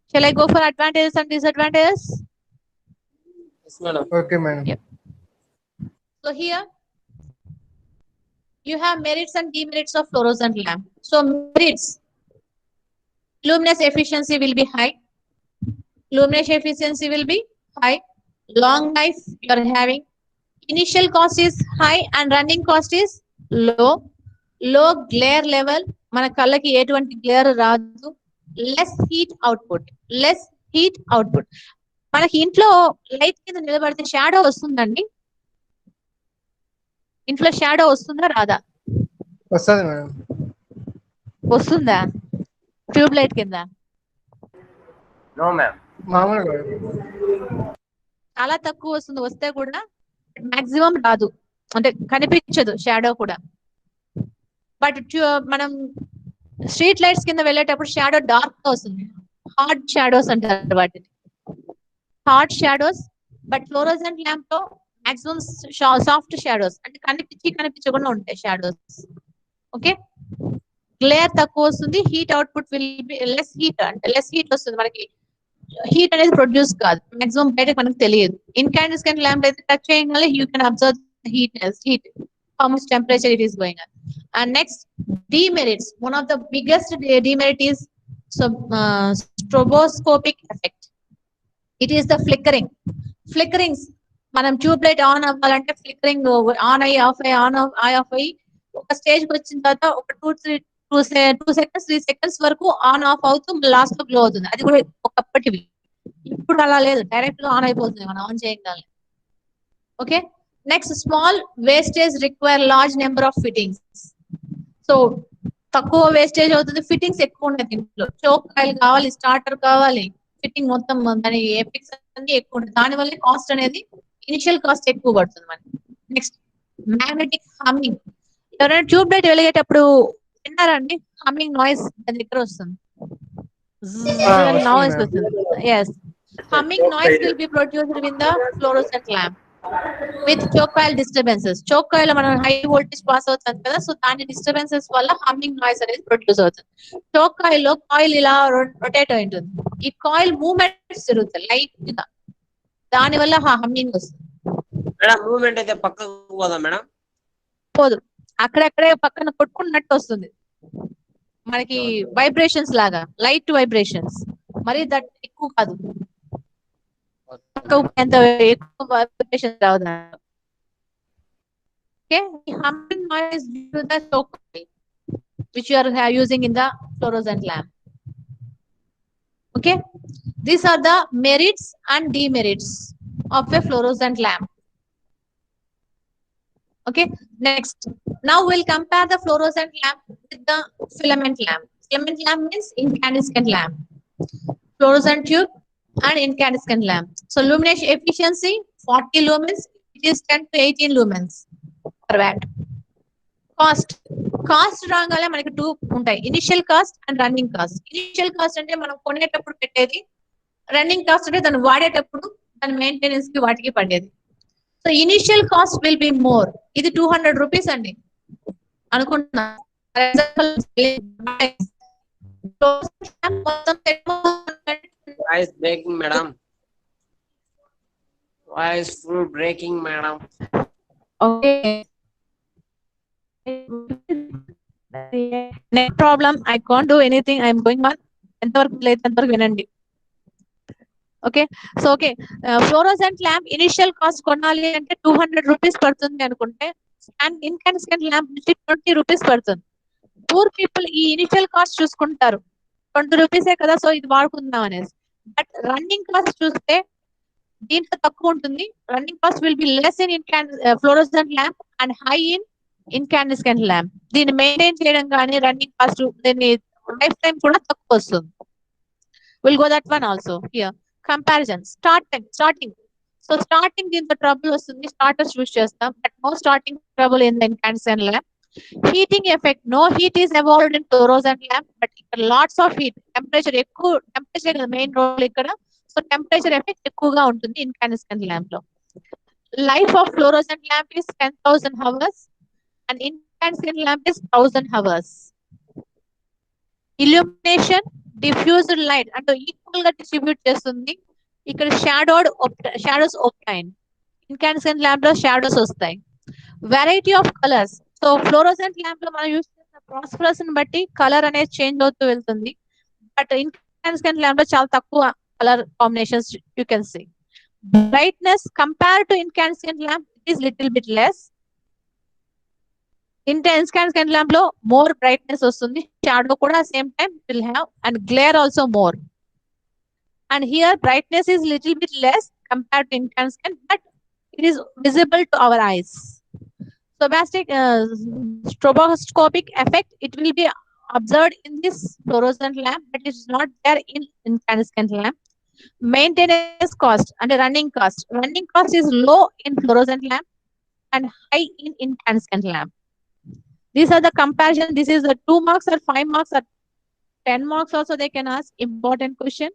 Shall I go for advantages and disadvantages? Yes, madam. Okay, madam. Yep. So here you have merits and demerits of fluorescent lamp. So merits: luminous efficiency will be high. Luminous efficiency will be high. Long life you are having. Initial cost is high and running cost is low. Low glare level, మన కళ్ళకి ఎటువంటి glare రాదు. Less heat output. Less heat output. మనకి ఇంట్లో light కింద నిలబడితే shadow వస్తుందండి. ఇంట్లో షాడో వస్తుందా రాదా? వస్తుంది మేడం. వస్తుందా ట్యూబ్ లైట్ కింద? No, ma'am. మామూలుగా చాలా తక్కువ వస్తుంది. వస్తే కూడా మాక్సిమం రాదు, అంటే కనిపించదు షాడో కూడా. బట్ మనం స్ట్రీట్ లైట్స్ కింద వెళ్ళేటప్పుడు షాడో డార్క్ గా వస్తుంది. హార్డ్ షాడోస్ అంటారు వాటిని, hard shadows. But fluorescent lamp లో మాక్సిమం సాఫ్ట్ షాడోస్, అంటే కనిపించకుండా ఉంటాయి షాడోస్. ఓకే, గ్లేర్ తక్కువ వస్తుంది. Heat output will be less heat, అంటే లెస్ హీట్ వస్తుంది. మనకి హీట్ అనేది ప్రొడ్యూస్ కాదు, మాక్సిమం బయటకు మనకు తెలియదు. ఇన్కాండెసెంట్ ల్యాంప్ అయితే టచ్ చేయగానే you can observe heat, how much temperature it is going on. And next, demerits. One of the biggest demerit is stroboscopic effect. It is the flickering. Flickerings, మనం tube light on అవ్వాలంటే flickering on అయ్యి of అయ్యి on off అయ్యి ఒక stage కి వచ్చిన తర్వాత ఒక 2 seconds 3 seconds వరకు ఆన్ ఆఫ్ అవుతూ లాస్ట్ లో గ్లో అవుతుంది. అది కూడా ఒకప్పటివి. ఇప్పుడు అలా లేదు, డైరెక్ట్ గా ఆన్ అయిపోతుంది మనం ఆన్ చేయగలం. Okay, next, small wastage require large number of fittings. So తక్కువ వేస్టేజ్ అవుతుంది, ఫిట్టింగ్స్ ఎక్కువ ఉన్నాయి దీంట్లో. చోక్ కాయిల్ కావాలి, స్టార్టర్ కావాలి, ఫిట్టింగ్ మొత్తం దాని ఎఫెక్ట్స్ అన్ని ఎక్కువ ఉంటుంది. దానివల్ల కాస్ట్ అనేది ఇనిషియల్ కాస్ట్ ఎక్కువ పడుతుంది మనకి. Next, magnetic humming. ఎవరైనా ట్యూబ్ లైట్ వెలిగేటప్పుడు విన్నారండి? హమ్మింగ్ నాయిస్ దాని దగ్గర వస్తుంది, నాయిస్ వస్తుంది. yes, humming noise will be produced in the fluorescent lamp with choke coil disturbances. choke coil మనం హై వోల్టేజ్ పాస్ అవుతుంది కదా, సో దాని డిస్టర్బెన్సెస్ వల్ల హమ్మింగ్ నాయిస్ అనేది ప్రొడ్యూస్ అవుతుంది. choke coil లో కాయిల్ ఇలా రొటేట్ అయి ఉంటుంది. ఈ కాయిల్ మూవ్మెంట్స్ జరుగుతాయి లైట్ గా, దాని వల్ల హమ్మింగ్ వస్తుంది. మేడం మూవ్మెంట్ అయితే పక్కకు పోదా మేడం? పోదు, అక్కడక్కడే పక్కన కొట్టుకున్నట్టు వస్తుంది మనకి. వైబ్రేషన్స్ లాగా, లైట్ వైబ్రేషన్స్, మరి దట్ ఎక్కువ కాదు, ఎంత ఎక్కువ వైబ్రేషన్స్ రాదు. Okay, humming noise due to the choke coil which you are using in the fluorescent lamp. Okay, these are the merits and demerits of a fluorescent lamp. Okay, next. Now we'll compare the fluorescent lamp with the filament lamp. Filament lamp means incandescent lamp. Fluorescent tube and incandescent lamp. So illumination efficiency 40 lumens, it is 10 to 18 lumens per watt. Cost రాగానే మనకి two ఉంటాయి, initial cost and running cost. Initial cost అంటే మనం కొనేటప్పుడు పెట్టేది, running cost అంటే దాన్ని వాడేటప్పుడు దాని మెయింటెనెన్స్ కి వాటికి పడేది. So initial cost will be more. ఇది 200 రూపీస్ అండి అనుకుంటున్నా. For example voice breaking madam, voice full breaking madam. Okay, net problem, I can't do anything, I'm going on. ఎంతవరకు లేదు అంతవరకు వినండి. Okay, so okay, fluorescent lamp initial cost కొనాలి అంటే 200 rupees పడుతుంది అనుకుంటే, అండ్ ఇన్కాన్సెంట్ ల్యాంప్ నుంచి 20 రూపీస్ పడుతుంది. పూర్ పీపుల్ ఈ ఇనిషియల్ కాస్ట్ చూసుకుంటారు, 20 రూపీసే కదా సో ఇది వాడుకుందాం అనేసి. బట్ రన్నింగ్ కాస్ట్ చూస్తే దీంట్లో తక్కువ ఉంటుంది. Running cost will be less in fluorescent lamp and high in incandescent lamp. దీన్ని మెయింటైన్ చేయడం కానీ రన్నింగ్ కాస్ట్ దీన్ని లైఫ్ టైం కూడా తక్కువ వస్తుంది. Will go that one also here. Comparison starting. So starting దీంతో ట్రబుల్ వస్తుంది, స్టార్టర్స్ యూజ్ చేస్తాం, but no starting trouble in the incandescent lamp. Heating effect, no heat is evolved in fluorescent lamp, but ఇక్కడ lots of heat, temperature ఎక్కువ, temperature main role ఇక్కడ. So temperature effect ఎక్కువగా ఉంటుంది ఇన్కాన్సెంట్ lamp లో. Life of fluorescent lamp is 10,000 hours and incandescent lamp is 1,000 hours. Illumination, diffused light అంటే equal గా distribute చేస్తుంది. ఇక్కడ షాడోస్ obtain. ఇన్కాన్సెంట్ ల్యాంప్ లో షాడోస్ వస్తాయి. Variety of colours. So fluorescent lamp లో మనం యూస్ చేసిన ప్రాస్పరస్ ని బట్టి కలర్ అనేది చేంజ్ అవుతూ వెళ్తుంది. బట్ ఇన్కాన్సెంట్ ల్యాంప్ లో చాలా తక్కువ colour combinations you can see. Brightness compare to incandescent lamp it is little bit less. Incandescent lamp లో మోర్ బ్రైట్నెస్ వస్తుంది, షాడో కూడా same time will have, and glare also more. And here brightness is little bit less compare to incandescent, but it is visible to our eyes. Stroboscopic effect, it will be observed in this fluorescent lamp, but it is not there in incandescent lamp. Maintenance cost and running cost. Running cost is low in fluorescent lamp and high in incandescent lamp. These are the comparison. This is the 2 marks or 5 marks or 10 marks also they can ask. Important question.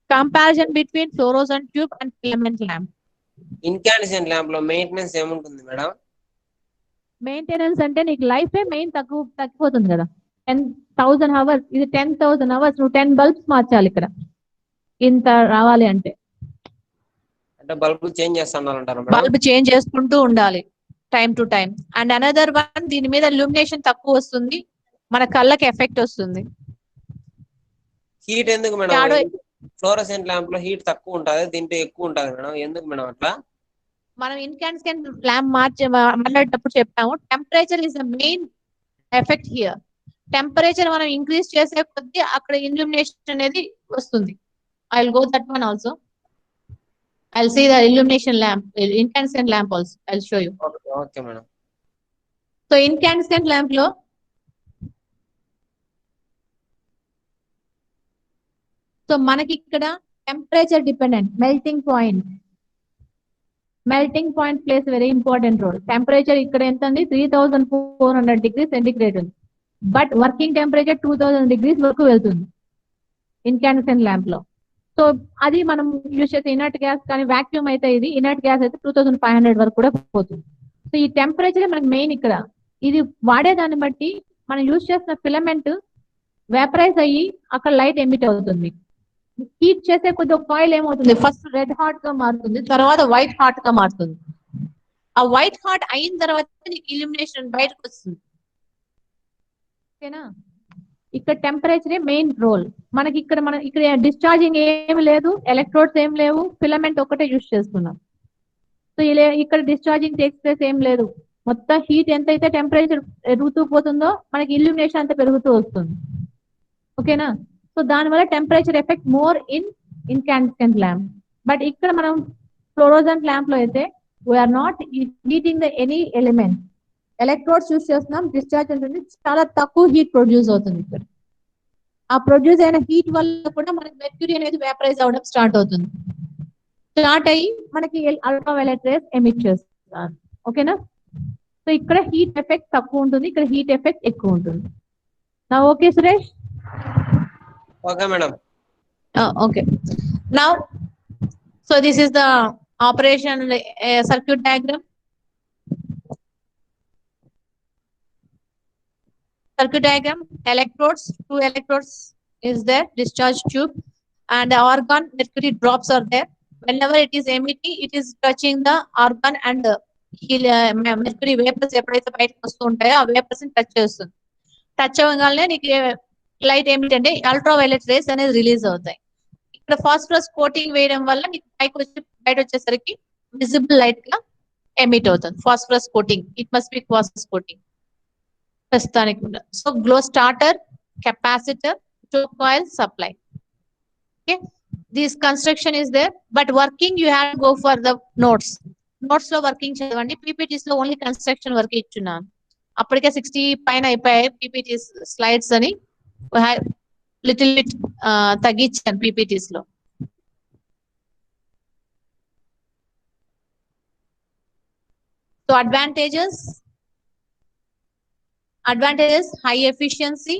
Comparison between fluorescent tube and filament lamp. ఇన్కాన్సెంట్ lamp లో maintenance ఏముంటుంది madam? Maintenance అంటే నీకు life main తగ్గిపోతుంది కదా. 10,000 hours, ఇది 10,000 hours, నువ్వు 10 bulbs మార్చాలి ఇక్కడ ఇంత రావాలి అంటే. అంటే బల్బ్ చేంజ్ చేస్తానంటారు, బల్బ్ చేంజ్ చేసుకుంటూ ఉండాలి time to time. And another one, దీని మీద ఇల్యూమినేషన్ తక్కువ వస్తుంది, మన కళ్ళకి ఎఫెక్ట్ వస్తుంది. హీట్ ఎందుకు మేడం? ఫ్లోరోసెంట్ ల్యాంప్ లో హీట్ తక్కువ ఉంటుంది, దీంట్లో ఎక్కువ ఉంటుంది మేడం, ఎందుకు మేడం అట్లా? మనం ఇన్కాన్సెంట్ ల్యాంప్ మాట్లాడేటప్పుడు చెప్పాము, temperature is the main effect here. Temperature మనం ఇంక్రీజ్ చేసే కొద్దీ అక్కడ ఇల్యూమినేషన్ అనేది వస్తుంది. I will go that one also. I will see the illumination lamp, incandescent lamp also I will show you. Okay madam. So incandescent lamp లో so మనకి ఇక్కడ temperature dependent, melting point plays very important role. Temperature ఇక్కడ ఎంత ఉంది? 3,400 degrees centigrade ఉంది, but working temperature 2,000 degrees వరకు వెళ్తుంది ఇన్కాన్సెంట్ lamp లో. సో అది మనం యూజ్ చేసే ఇనర్ట్ గ్యాస్ కానీ వాక్యూమ్ అయితే, ఇది ఇనర్ట్ గ్యాస్ అయితే 2,500 వరకు కూడా పోతుంది. సో ఈ టెంపరేచర్ మనకి మెయిన్ ఇక్కడ. ఇది వాడేదాన్ని బట్టి మనం యూజ్ చేసిన ఫిలమెంట్ వేపరైజ్ అయ్యి అక్కడ లైట్ ఎమిట్ అవుతుంది. హీట్ చేసే కొద్ది ఒక కాయిల్ ఏమవుతుంది, ఫస్ట్ రెడ్ హాట్ గా మారుతుంది, తర్వాత వైట్ హాట్ గా మారుతుంది. ఆ వైట్ హాట్ అయిన తర్వాత నీకు ఇల్యూమినేషన్ బయటకు వస్తుంది. ఓకేనా? ఇక్కడ టెంపరేచరే మెయిన్ రోల్. మనకి ఇక్కడ డిశ్చార్జింగ్ ఏమి లేదు, ఎలక్ట్రోడ్స్ ఏం లేవు, ఫిలమెంట్ ఒకటే యూజ్ చేస్తున్నాం. సో ఇక్కడ డిశ్చార్జింగ్ టేక్స్ ప్లేస్ ఏం లేదు. మొత్తం హీట్ ఎంతైతే టెంపరేచర్ పెరుగుతూ పోతుందో మనకి ఇల్యూమినేషన్ అంతా పెరుగుతూ వస్తుంది. ఓకేనా? సో దానివల్ల temperature effect more in incandescent lamp. But ఇక్కడ మనం ఫ్లోరోసెంట్ ల్యాంప్ లో అయితే we are not heating the any element. Electrodes use చేస్తున్నాం, డిశ్చార్జ్ ఉంటుంది, చాలా తక్కువ హీట్ ప్రొడ్యూస్ అవుతుంది ఇక్కడ. ఆ ప్రొడ్యూస్ అయిన హీట్ వల్ల కూడా మనకి మెర్క్యూరీ అనేది వేపరైజ్ అవ్వడం స్టార్ట్ అవుతుంది. స్టార్ట్ అయ్యి మనకి అల్ట్రావైలెట్ రేస్ ఎమిట్ చేస్తారు. ఓకేనా? సో ఇక్కడ హీట్ ఎఫెక్ట్ తక్కువ ఉంటుంది, ఇక్కడ హీట్ ఎఫెక్ట్ ఎక్కువ ఉంటుంది. నా okay Suresh? Okay madam. Okay. Now, so this is the operation circuit diagram. Circuit diagram, electrodes, 2 electrodes is there, discharge tube, and the organ mercury drops are there. Whenever it is emitting, it is touching the organ and mercury vapors ఎప్పుడైతే బయటకు వస్తూ ఉంటాయో ఆ vapours ని touch చేస్తుంది. Touch అవ్వగానే నీకు light ఏమిటంటే అల్ట్రావైలెట్ రేస్ అనేది రిలీజ్ అవుతాయి. ఇక్కడ ఫాస్ఫరస్ కోటింగ్ వేయడం వల్ల నీకు బయట వచ్చేసరికి విజిబుల్ లైట్ గా ఎమిట్ అవుతుంది. Phosphorus coating, it must be phosphorus coating ప్రస్తుతానికి. So glow starter, capacitor, choke coil, supply. Okay, this construction is there, but working you have to go for the notes లో working చదవండి. PPTs లో only construction work ఇచ్చున్నాను. అప్పటికే 60 పైన అయిపోయాయి PPT slides అని little bit తగ్గించాను PPTs లో. So advantages, high efficiency,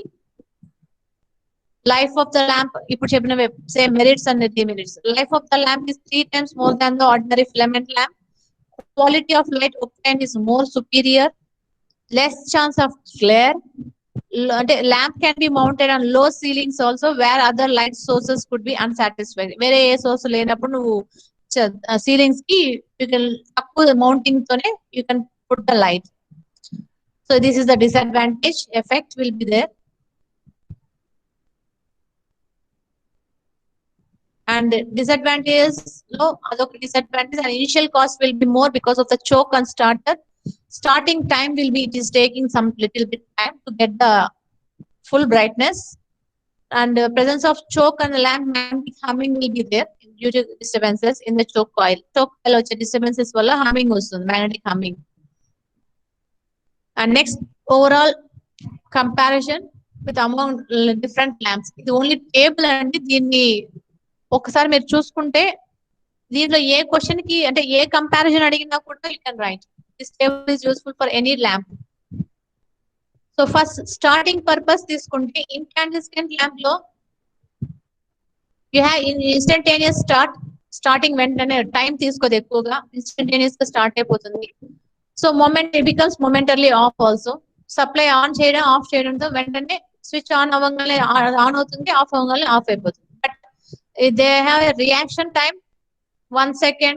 life of the lamp ఇప్పుడు చెప్పిన same merits and demerits. Life of the lamp is 3 times more than the ordinary filament lamp. Quality of light obtained is more superior. Less chance of flare. Lamp can be mounted on low ceilings also, where other light sources could be unsatisfied. వేరే ఏ source లేనప్పుడు నువ్వు ceilings కి you can తక్కువ mounting తోనే you can put the light. So this is the disadvantage. Effect will be there. And disadvantages low, adok disadvantage, and initial cost will be more because of the choke and starter. Starting time will be, it is taking some little bit time to get the full brightness, and presence of choke and lamp magnetic humming will be there due to disturbances in the choke coil. Choke coil వచ్చే disturbances వల్ల humming వస్తుంది, magnetic humming. And next, overall comparison with among different lamps. ఇది only table అండి. దీన్ని ఒకసారి మీరు చూసుకుంటే దీంట్లో ఏ క్వశ్చన్ కి అంటే ఏ కంపారిజన్ అడిగినా కూడా you can write. This table is useful for any lamp. So first starting purpose తీసుకుంటే ఇన్కాండిసెంట్ ల్యాంప్ లో యూ హ్యావ్ ఇన్స్టంటేనియస్ స్టార్టింగ్ వెంటనే టైం తీసుకోదు ఎక్కువగా, ఇన్స్టంటేనియస్ గా స్టార్ట్ అయిపోతుంది. So it becomes momentarily off also. Supply on చేయడం off చేయడంతో వెంటనే స్విచ్ ఆన్ అవ్వగానే ఆన్ అవుతుంది, ఆఫ్ అవ్వగానే ఆఫ్ అయిపోతుంది. They have a reaction time 1 second,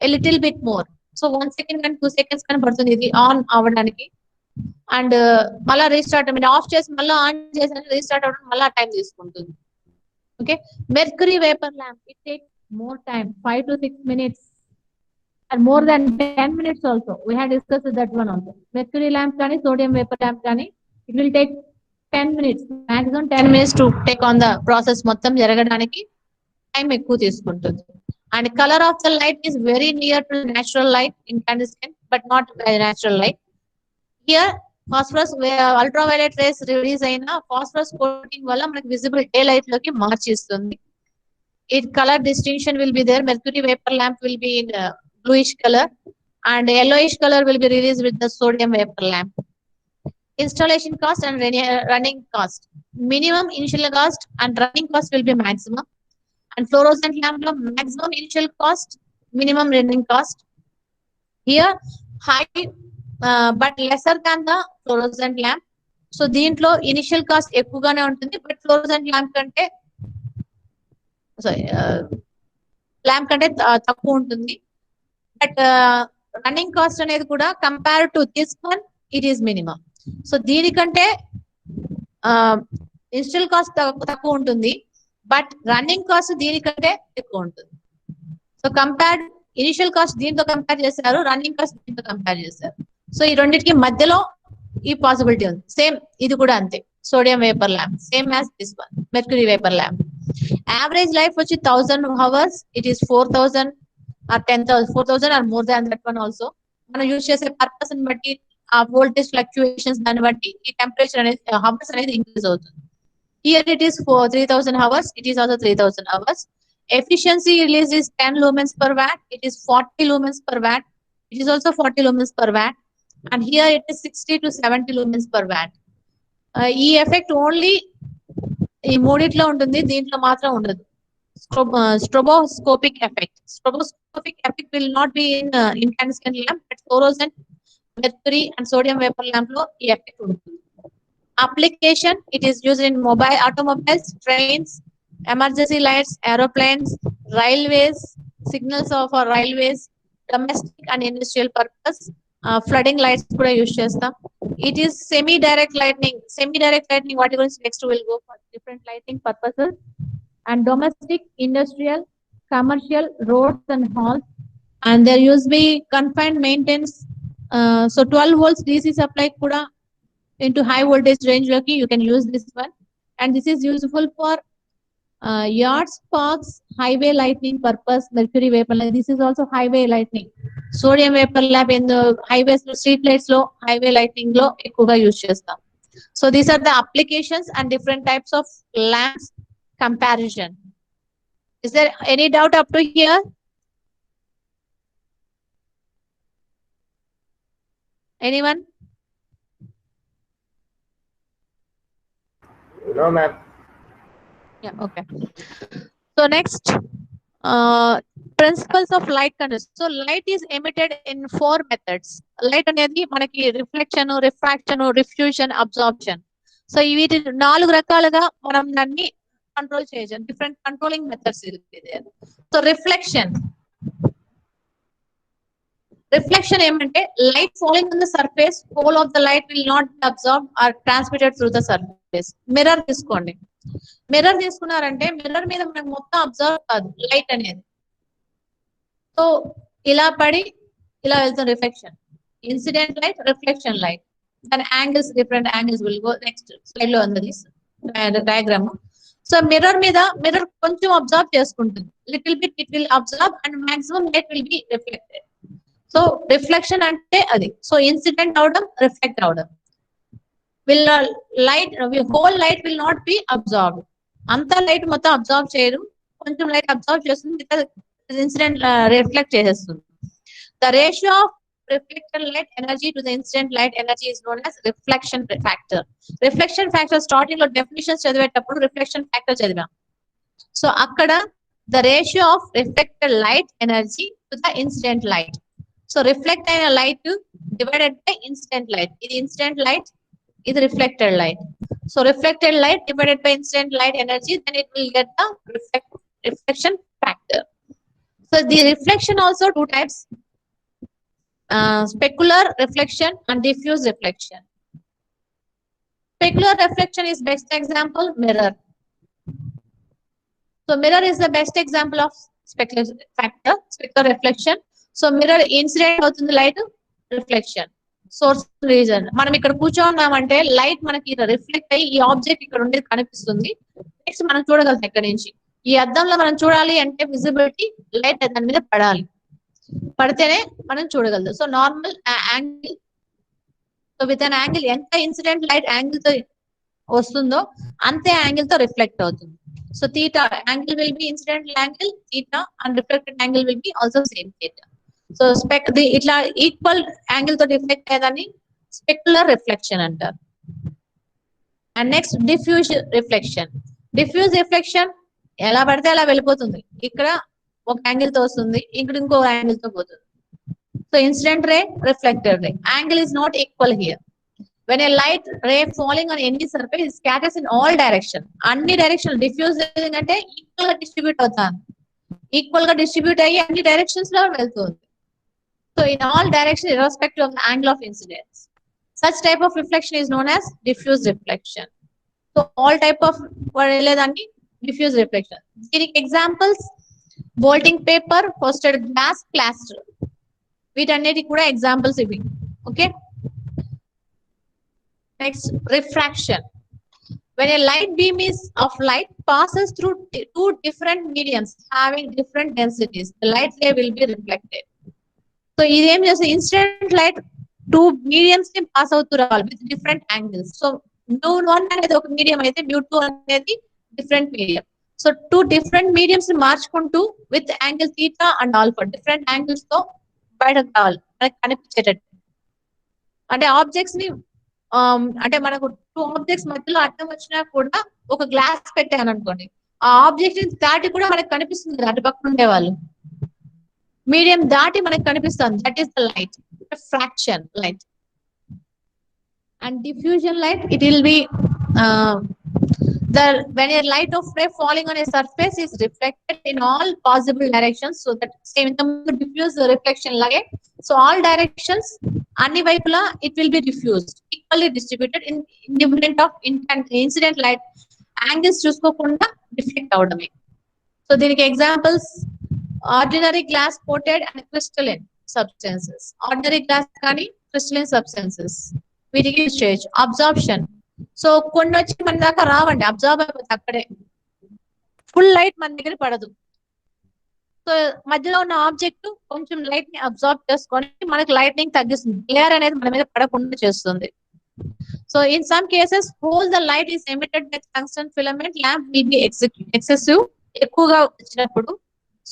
a little bit more. So 1 second and 2 seconds kan padtundi idi on avvadaniki, and malla restart off chesi malla on chesani restart avvadam malla time teeskuntundi. Okay, mercury vapor lamp, it takes more time, 5 to 6 minutes, and more than 10 minutes also. We had discussed that one also. Mercury lamp kani sodium vapor lamp kani, it will take 10 minutes, maximum 10 minutes to take on the process మొత్తం జరగడానికి time ఎక్కువ తీసుకుంటుంది. And colour of the light is very near to natural light, incandescent but not natural light. Here phosphorus ultraviolet rays release అయిన phosphorus coating వల్ల మనకి visible day light లోకి మార్చిస్తుంది. It colour distinction will be there. Mercury vapour lamp will be in bluish color, and yellowish color will be released with the sodium vapor lamp. Installation cost and running cost. Minimum initial cost and running cost will be maximum. And fluorescent lamp maximum initial cost, minimum running cost. Here high but lesser than the fluorescent lamp. So దీంట్లో initial cost ఎక్కువగానే ఉంటుంది, but fluorescent lamp కంటే lamp కంటే తక్కువ ఉంటుంది. But running cost అనేది కూడా compare to this one it is minimum. So దీనికంటే ఇనిషియల్ కాస్ట్ తక్కువ ఉంటుంది, బట్ రన్నింగ్ కాస్ట్ దీనికంటే ఎక్కువ ఉంటుంది. సో కంపేర్ ఇనిషియల్ కాస్ట్ దీంతో కంపేర్ చేశారు, రన్నింగ్ కాస్ట్ దీంతో కంపేర్ చేశారు. సో ఈ రెండింటికి మధ్యలో ఈ పాసిబిలిటీ ఉంది. సేమ్ ఇది కూడా అంతే, sodium vapour lamp same as this one, mercury vapour lamp. Average life వచ్చి 1000 hours, it is 4000 or 10,000, 4,000 or more than that one also. మనం యూజ్ చేసే పర్పస్ ని బట్టి ఆ వోల్టేజ్ ఫ్లక్చుయేషన్స్ దాన్ని బట్టి ఈ టెంపరేచర్ అనేది హవర్స్ అనేది ఇంక్రీజ్ అవుతుంది. Here it is for 3,000 hours. It is also 3,000 hours. Efficiency release is 10 lumens per watt. It is 40 lumens per watt. It is also 40 lumens per watt. And here it is 60 to 70 lumens per watt. ఈ effect only ఈ మూడిట్లో ఉంటుంది, దీంట్లో మాత్రం ఉండదు. Stroboscopic effect. Stroboscopic effect will not be in incandescent lamp, but fluorescent, mercury and sodium vapor lamp లో ఈ effect ఉంటుంది. Application, it is used in mobile automobiles, trains, emergency lights, aeroplanes, railways, signals of railways, domestic and industrial purpose, flooding lights kuda use chestam. It is semi-direct lightning. Semi-direct lightning, what is next will go for different lighting purposes. And domestic, industrial, commercial, roads and halls. And there used to be confined maintenance. So 12 volts DC supply kuda into high voltage range loki you can use this one. And this is useful for yards, parks, highway lighting purpose, mercury vapor lamp. This is also highway lighting. Sodium vapor lamp in the highways, street lights lo, highway lighting lo ఎక్కువగా use చేస్తాం. So these are the applications and different types of lamps comparison. Is there any doubt up to here? Anyone? No, ma'am. Yeah, okay. So next, principles of light conduction. So light is emitted in 4 methods. Light అనేది మనకి reflection, refraction, diffusion, absorption. So వీటి 4 రకాలుగా మనం దాన్ని control చేయొచ్చు. Different controlling methods ఇది. So reflection ఏమంటే light falling on the surface, whole of the light will not be absorbed or transmitted through the surface. Mirror తీసుకోండి. మిర్రర్ తీసుకున్నారంటే mirror మీద మనకు మొత్తం అబ్జర్వ్ కాదు లైట్ అనేది. సో ఇలా పడి ఇలా వెళ్తుంది reflection. Incident light, reflection light. దాని angles, different angles will go. Next slide లో ఉంది డయాగ్రామ్. సో మిర్రర్ కొంచెం అబ్జర్వ్ చేసుకుంటుంది. Little bit it will observe and maximum light will be reflected. So reflection అంటే అది. సో ఇన్సిడెంట్ అవడం, reflect అవడం. will light whole light will not be absorbed. అంతా light మొత్తం అబ్జర్వ్ చేయదు, కొంచెం లైట్ అబ్జర్వ్ చేస్తుంది, because ఇన్సిడెంట్ రిఫ్లెక్ట్ చేసేస్తుంది. The ratio of reflected light energy to the incident light energy is known as reflection factor. Reflection factor starting లో definitions చదివేటప్పుడు reflection factor చదివాం. So అక్కడ the ratio of reflected light energy to the incident light. So reflect అయిన light divided by incident light. ఇది incident light, ఇది reflected light. So reflected light divided by incident light energy, then it will get the reflection factor. So the reflection also 2 types, specular reflection and diffuse reflection. Specular reflection is best example, mirror. So mirror is the best example of specular factor, specular reflection. So mirror incident అవుతుంది light, reflection. Source reason. మనం ఇక్కడ కూర్చోన్నామంటే light మనకి reflect అయ్యి ఈ object ఇక్కడ ఉండేది కనిపిస్తుంది. Next మనం చూడగలుగుతాం ఇక్కడ నుంచి. ఈ అద్దంలో మనం చూడాలి అంటే విజిబిలిటీ లైట్ దాని మీద పడాలి, పడితేనే మనం చూడగలుగుతాం. So normal angle, so with an angle ఎంత ఇన్సిడెంట్ లైట్ యాంగిల్ తో వస్తుందో అంతే యాంగిల్ తో రిఫ్లెక్ట్ అవుతుంది. So theta angle will be incident angle theta and reflected angle will be also same theta. So ఇట్లా ఈక్వల్ యాంగిల్ తో reflect అయ్యేదాన్ని specular reflection అంటారు. And next diffuse reflection. Diffuse reflection ఎలా పడితే అలా వెళ్ళిపోతుంది. ఇక్కడ ఒక యాంగిల్ తో వస్తుంది, ఇక్కడ ఇంకో యాంగిల్ తో పోతుంది. So incident ray, reflected ray, angle is not equal here. When a light ray falling on any surface, it scatters in all direction. అన్ని డైరెక్షన్. డిఫ్యూజ్ అంటే ఈక్వల్ గా డిస్ట్రిబ్యూట్ అవుతాను, ఈక్వల్ గా డిస్ట్రిబ్యూట్ అయ్యి అన్ని డైరెక్షన్స్ లో వెళ్తుంది. So in all directions irrespective of the angle of incidence. Such type of reflection is known as diffuse reflection. So all type of diffuse reflection. Examples: bolting paper, frosted glass, plaster. వీటన్నిటి కూడా examples ఇవి. Okay. Next, refraction. When a light beam of light passes through two different mediums having different densities, the light ray will be reflected. So EM just instant light two mediums pass out through all with different angles. So mu1 అనేది ఒక medium అయితే mu2 అనేది different medium. So two different mediums మార్చుకుంటూ with angle theta and alpha different angles తో బయటకు రావాలి మనకి కనిపించేటట్టు. అంటే ఆబ్జెక్ట్స్ ని అంటే మనకు టూ ఆబ్జెక్ట్స్ మధ్యలో అడ్డం వచ్చినా కూడా ఒక గ్లాస్ పెట్టాను అనుకోండి, ఆ ఆబ్జెక్ట్ దాటి కూడా మనకు కనిపిస్తుంది కదా అటు పక్కన ఉండే వాళ్ళు. మీడియం దాటి మనకు కనిపిస్తుంది, that is the light fraction light. And diffusion light it will be when a light of ray falling on a surface is reflected in all possible directions, so that same in the diffuse reflection lage, so all directions anni vaipula it will be diffused equally distributed in independent of incident light angles chuskokunda reflect avadame. So దీనికి examples ordinary glass coated and crystalline substances, ordinary glass కానీ crystalline substances వీటికి use చేయొచ్చు. Absorption, so కొన్ని వచ్చి మన దాకా రావండి, absorb అయిపోతుంది అక్కడే, ఫుల్ లైట్ మన దగ్గర పడదు. సో మధ్యలో ఉన్న ఆబ్జెక్ట్ కొంచెం లైట్ ని అబ్జార్బ్ చేసుకొని మనకి లైట్నింగ్ తగ్గిస్తుంది, గ్లేర్ అనేది మన మీద పడకుండా చేస్తుంది. So in some cases whole the light is emitted by tungsten filament lamp will B excessive ఎక్కువగా వచ్చినప్పుడు,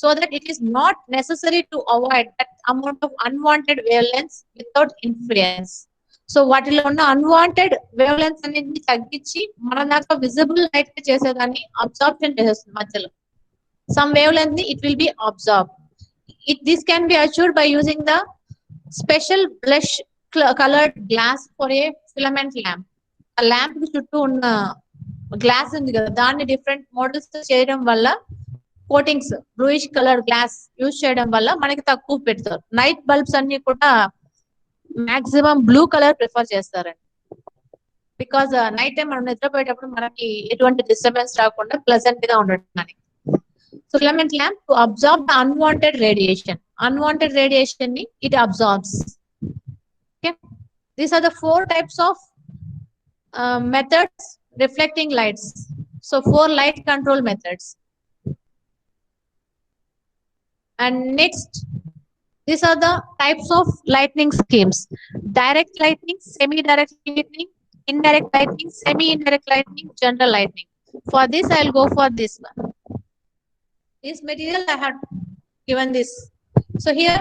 so that it is not necessary to avoid that amount of unwanted wavelengths without interference. So వాటిలో ఉన్న unwanted wave lungs అనేది తగ్గించి మన దాకా visible light చేసేదాన్ని absorption చేసేస్తుంది మధ్యలో. సమ్ వేవ్ లెంత్ ని it will be absorb. This can be achieved by using the special blush coloured glass for a filament lamp. ఆ ల్యాంప్ కి చుట్టూ ఉన్న గ్లాస్ ఉంది కదా, దాన్ని డిఫరెంట్ మోడల్స్ చేయడం వల్ల, coatings bluish colour glass use చేయడం వల్ల మనకి తక్కువ పెడతారు. నైట్ బల్బ్స్ అన్ని కూడా మాక్సిమం బ్లూ కలర్ ప్రిఫర్ చేస్తారండి, బికాస్ నైట్ టైం మనం నిద్రపోయేటప్పుడు మనకి ఎటువంటి డిస్టర్బెన్స్ రాకుండా ప్లెజెంట్ గా ఉండడానికి. So filament lamp to absorb the unwanted radiation ని it absorbs. Okay, these are the 4 types of methods reflecting lights. So 4 light control methods. And next, these are the types of lightning schemes: direct lightning, semi-direct lightning, indirect lightning, semi-indirect lightning, general lightning. For this, I'll go for this one. This material I have given this. So here,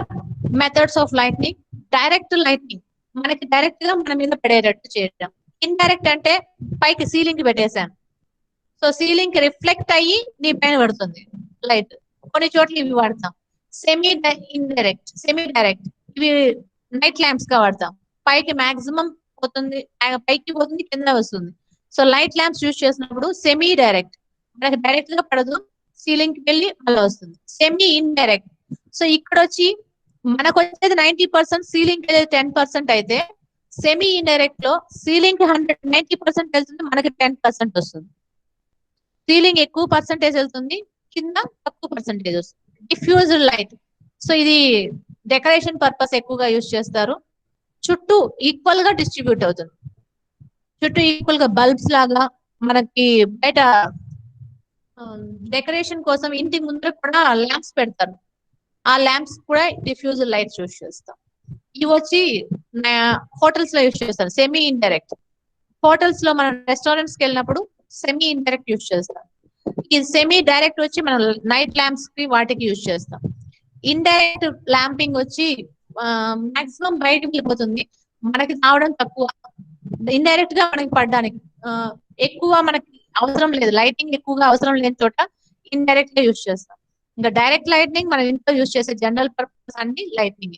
methods of lightning: direct lightning, మనకి direct గా మన మీద పడేటట్టు చేయడం. Indirect అంటే పైకి ceiling కి పెట్టేసాను, సో సీలింగ్ కి రిఫ్లెక్ట్ అయ్యి నీ పైన పడుతుంది లైట్. కొన్ని చోట్ల ఇవి వాడతాం. సెమీ డైరెక్ట్ ఇవి నైట్ ల్యాంప్స్ గా వాడతాం, పైకి మాక్సిమం పోతుంది, పైకి పోతుంది, కింద వస్తుంది. సో లైట్ ల్యాంప్స్ యూజ్ చేసినప్పుడు సెమీ డైరెక్ట్, మనకి డైరెక్ట్ గా పడదు, సీలింగ్ కి వెళ్ళి మళ్ళీ వస్తుంది. సెమీ ఇండైరెక్ట్, సో ఇక్కడ వచ్చి మనకు వచ్చేది 90%, సీలింగ్ కి 10% అయితే, సెమీ ఇండైరెక్ట్ లో సీలింగ్ కి 90% వెళ్తుంది, మనకి 10% వస్తుంది. సీలింగ్ ఎక్కువ పర్సంటేజ్ వెళ్తుంది, కింద తక్కువ పర్సంటేజ్ వస్తుంది. డిఫ్యూజ్డ్ లైట్, సో ఇది డెకరేషన్ పర్పస్ ఎక్కువగా యూజ్ చేస్తారు. చుట్టూ ఈక్వల్ గా డిస్ట్రిబ్యూట్ అవుతుంది, చుట్టూ ఈక్వల్ గా బల్బ్స్ లాగా మనకి బయట డెకరేషన్ కోసం ఇంటి ముందర కూడా ల్యాంప్స్ పెడతారు, ఆ ల్యాంప్స్ కూడా డిఫ్యూజ్డ్ లైట్స్ యూజ్ చేస్తాం. ఇవి వచ్చి హోటల్స్ లో యూజ్ చేస్తారు. సెమీ ఇండైరెక్ట్, హోటల్స్ లో మనం రెస్టారెంట్స్ కి వెళ్ళినప్పుడు సెమీ ఇండైరెక్ట్ యూజ్ చేస్తాం. ఈ సెమీ డైరెక్ట్ వచ్చి మనం నైట్ ల్యాంప్స్ కి వాటికి యూజ్ చేస్తాం. ఇండైరెక్ట్ ల్యాంపింగ్ వచ్చి మాక్సిమం బయటకు వెళ్ళిపోతుంది, మనకి రావడం తక్కువ. ఇండైరెక్ట్ గా మనకి పడడానికి ఎక్కువ మనకి అవసరం లేదు, లైటింగ్ ఎక్కువగా అవసరం లేని చోట ఇండైరెక్ట్ గా యూజ్ చేస్తాం. ఇంకా డైరెక్ట్ లైటింగ్ మనం ఇంట్లో యూజ్ చేసే జనరల్ పర్పస్ అన్ని lighting.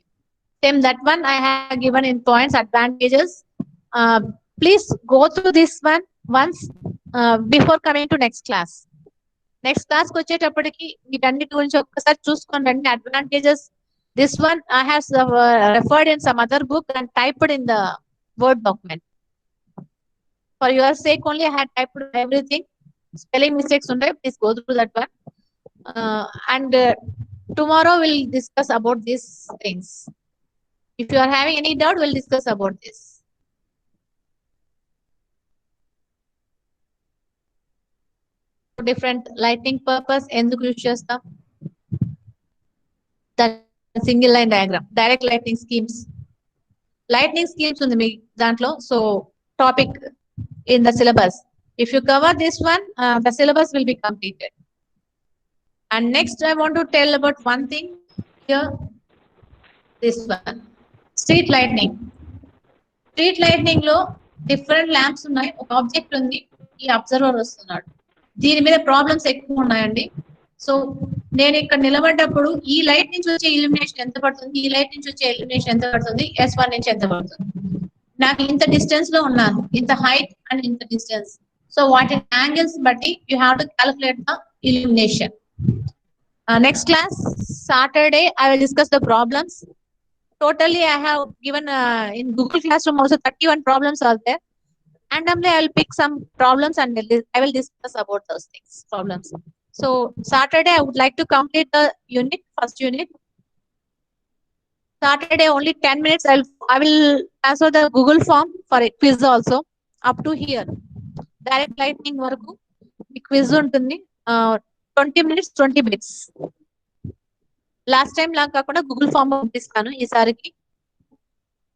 Same that one I have given in points advantages. Please go through this one once before coming to next class. Next class కి వచ్చేటప్పటికి వీటన్నిటి గురించి ఒక్కసారి చూసుకొని రండి. Advantages, this one I have referred in some other book and typed in the word document. For your sake only I had typed everything. Spelling mistakes ఉంటాయి, please go through that one. And tomorrow we'll discuss about these things. If you are having any doubt, we'll discuss about this. different lightning purpose ఎందుకు use చేస్తాం? Single line diagram, direct lightning schemes. Lightning schemes ఉంది మీ దాంట్లో. So topic in the syllabus. If you cover this one, the syllabus will be completed. And next I want to tell about one thing here. This one, street lightning. Street lightning లో different lamps ఉన్నాయి, ఒక object ఉంది, ఈ observer వస్తున్నాడు. దీని మీద problems ఎక్కువ ఉన్నాయండి. సో నేను ఇక్కడ నిలబడ్డప్పుడు ఈ లైట్ నుంచి వచ్చే ఇల్యూమినేషన్ ఎంత పడుతుంది, ఈ లైట్ నుంచి వచ్చే ఇల్యూమినేషన్ ఎంత పడుతుంది, S1 నుంచి ఎంత పడుతుంది. నాకు ఇంత డిస్టెన్స్ లో ఉన్నాను, ఇంత హైట్ అండ్ ఇంత డిస్టెన్స్. సో వాటి యాంగిల్స్ బట్టి you have to calculate the illumination. Next class, Saturday, I will discuss the problems. Totally, I have given in Google Classroom also 31 problems are there. Randomly, I will pick some problems and I will discuss about those things, problems. So Saturday, I would like to complete the unit, first unit. Saturday, only 10 minutes. I will answer the Google form for a quiz also. Up to here, direct lightning వరకు ఈ quiz ఉంటుంది. 20 minutes, 20 bits. Last time లాగా కాకుండా Google form పంపిస్తాను ఈసారికి.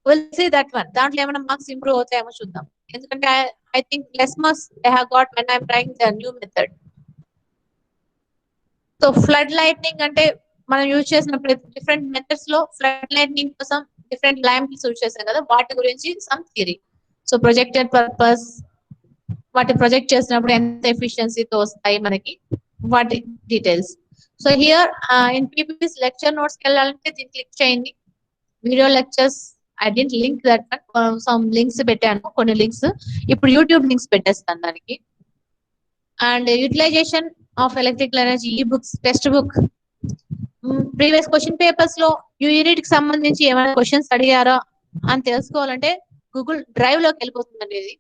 Will see that one. దాంట్లో ఏమైనా marks improve అవుతాయేమో చూద్దాం. ఎందుకంటే I think less marks they have got when I'm trying the new method. So flood lightning అంటే మనం యూజ్ చేసిన డిఫరెంట్ మెథడ్స్ లో ఫ్లడ్ లైట్నింగ్ కోసం డిఫరెంట్ ల్యాంప్స్ యూజ్ చేస్తాం కదా, వాటి గురించి some theory. So projected purpose, వాటి ప్రొజెక్ట్ చేసినప్పుడు ఎంత ఎఫిషియన్సీతో వస్తాయి మనకి, వాటి details. So here in PPs lecture notes వెళ్ళాలంటే దీన్ని క్లిక్ చేయండి. Video lectures I didn't link that one, some links పెట్టాను, కొన్ని లింక్స్. ఇప్పుడు యూట్యూబ్ లింక్స్ పెట్టేస్తాను దానికి. And utilisation of electrical energy ఈ books, text book, previous question papers లో యూనిట్ కి సంబంధించి ఏమైనా క్వశ్చన్స్ అడిగారా అని తెలుసుకోవాలంటే గూగుల్ డ్రైవ్ లోకి వెళ్ళిపోతుందండి. ఇది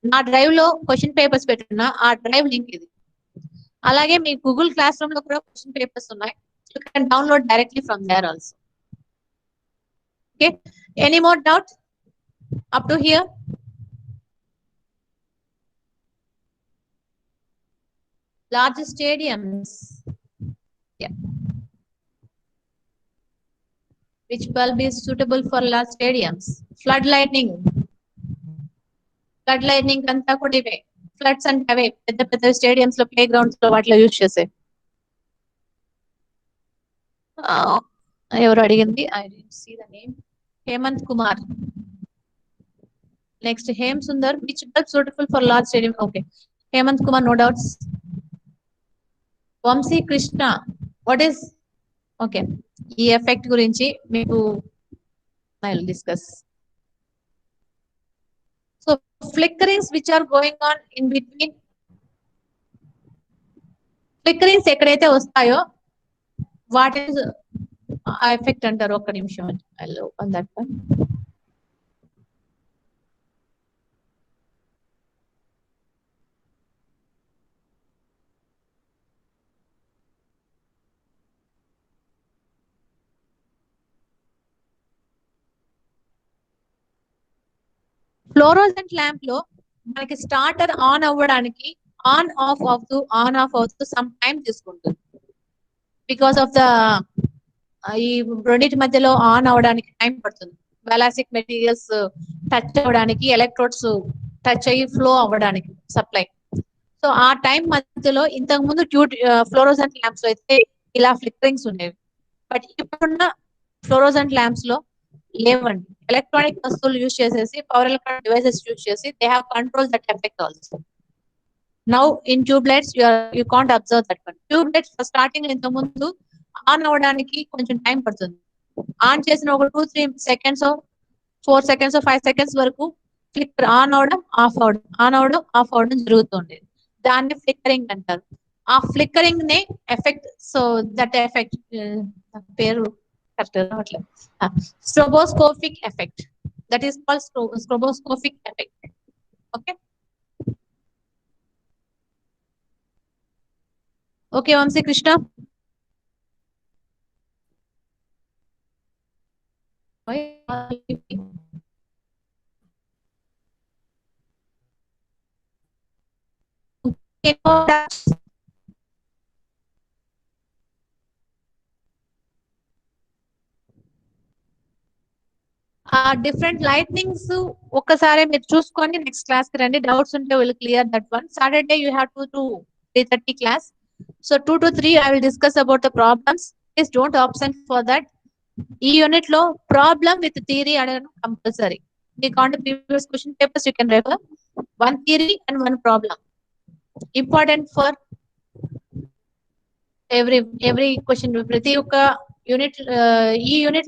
నా డ్రైవ్ లో క్వశ్చన్ పేపర్స్ పెట్టున్నా, ఆ డ్రైవ్ లింక్ ఇది. అలాగే మీ గూగుల్ క్లాస్ రూమ్ లో కూడా క్వశ్చన్ పేపర్స్ ఉన్నాయి. You can download directly from there also. Okay, any more doubt up to here? Large stadiums. Yeah. Which bulb is suitable for large stadiums? Flood lightning. Flood lightning anta kuda ive. Floods ante ave pedda pedda stadiums lo, playgrounds lo vaatlo use chese. Evaru adigindi, I didn't see the name. Hemant Kumar. Next, Hem Sundar. Which bulb suitable for large stadium? Okay, Hemant Kumar, no doubts. Vamsi Krishna, what is, okay, ఈ effect గురించి మీకు I will discuss. So flickerings which are going on in between, flickerings ఎక్కడైతే వస్తాయో వాటి effect అంటారు. ఒక్క నిమిషం, I will open that one. Fluorescent lamp లో మనకి స్టార్టర్ ఆన్ అవ్వడానికి ఆన్ ఆఫ్ అవుతూ సమ్ టైం తీసుకుంటుంది. బికాస్ ఆఫ్ ద ఈ రెండింటి మధ్యలో ఆన్ అవడానికి టైం పడుతుంది. వెలాసిక్ మెటీరియల్స్ టచ్ అవ్వడానికి, ఎలక్ట్రోడ్స్ టచ్ అయ్యి ఫ్లో అవ్వడానికి సప్లై. సో ఆ టైం మధ్యలో ఇంతకు ముందు ఫ్లోరోసెంట్ ల్యాంప్స్ లో అయితే ఇలా ఫ్లిక్కరింగ్స్ ఉండేవి. బట్ ఇప్పుడున్న ఫ్లోరోసెంట్ ల్యాంప్స్ లో లేవండి. ఎలక్ట్రానిక్ వస్తువులు యూజ్ చేసేసి, పవర్ ఎలక్ట్రానిక్ డివైసెస్ యూజ్ చేసి they have control that effect also. Now in tube lights you can't observe that one. Tube lights starting ఇంత ముందు ఆన్ అవ్వడానికి కొంచెం టైం పడుతుంది. ఆన్ చేసిన ఒక 2-3 seconds, 4 seconds, 5 seconds వరకు ఫ్లిక్కర్ ఆన్ అవడం, ఆఫ్ అవడం, ఆన్ అవడం, ఆఫ్ అవడం జరుగుతుంది. దాన్ని ఫ్లిక్కరింగ్ అంటారు. ఆ ఫ్లిక్కరింగ్ నే ఎఫెక్ట్. సో దట్ ఎఫెక్ట్ పేరు stroboscopic effect, that is called stroboscopic effect. Okay, okay, Vamsi Krishna. Different lightnings ఒక్కసారి మీరు చూసుకొని నెక్స్ట్ క్లాస్ కి రండి. డౌట్స్ ఉంటే will clear that one. Saturday you have to 3:30 class. So 2 to 3 I will discuss about the problems. Please don't absent for that. ఈ unit లో problem with theory అనేది compulsory. మీకు on previous question papers you can refer. 1 theory and 1 problem. Important for every question. ప్రతి ఒక్క unit ఈ unit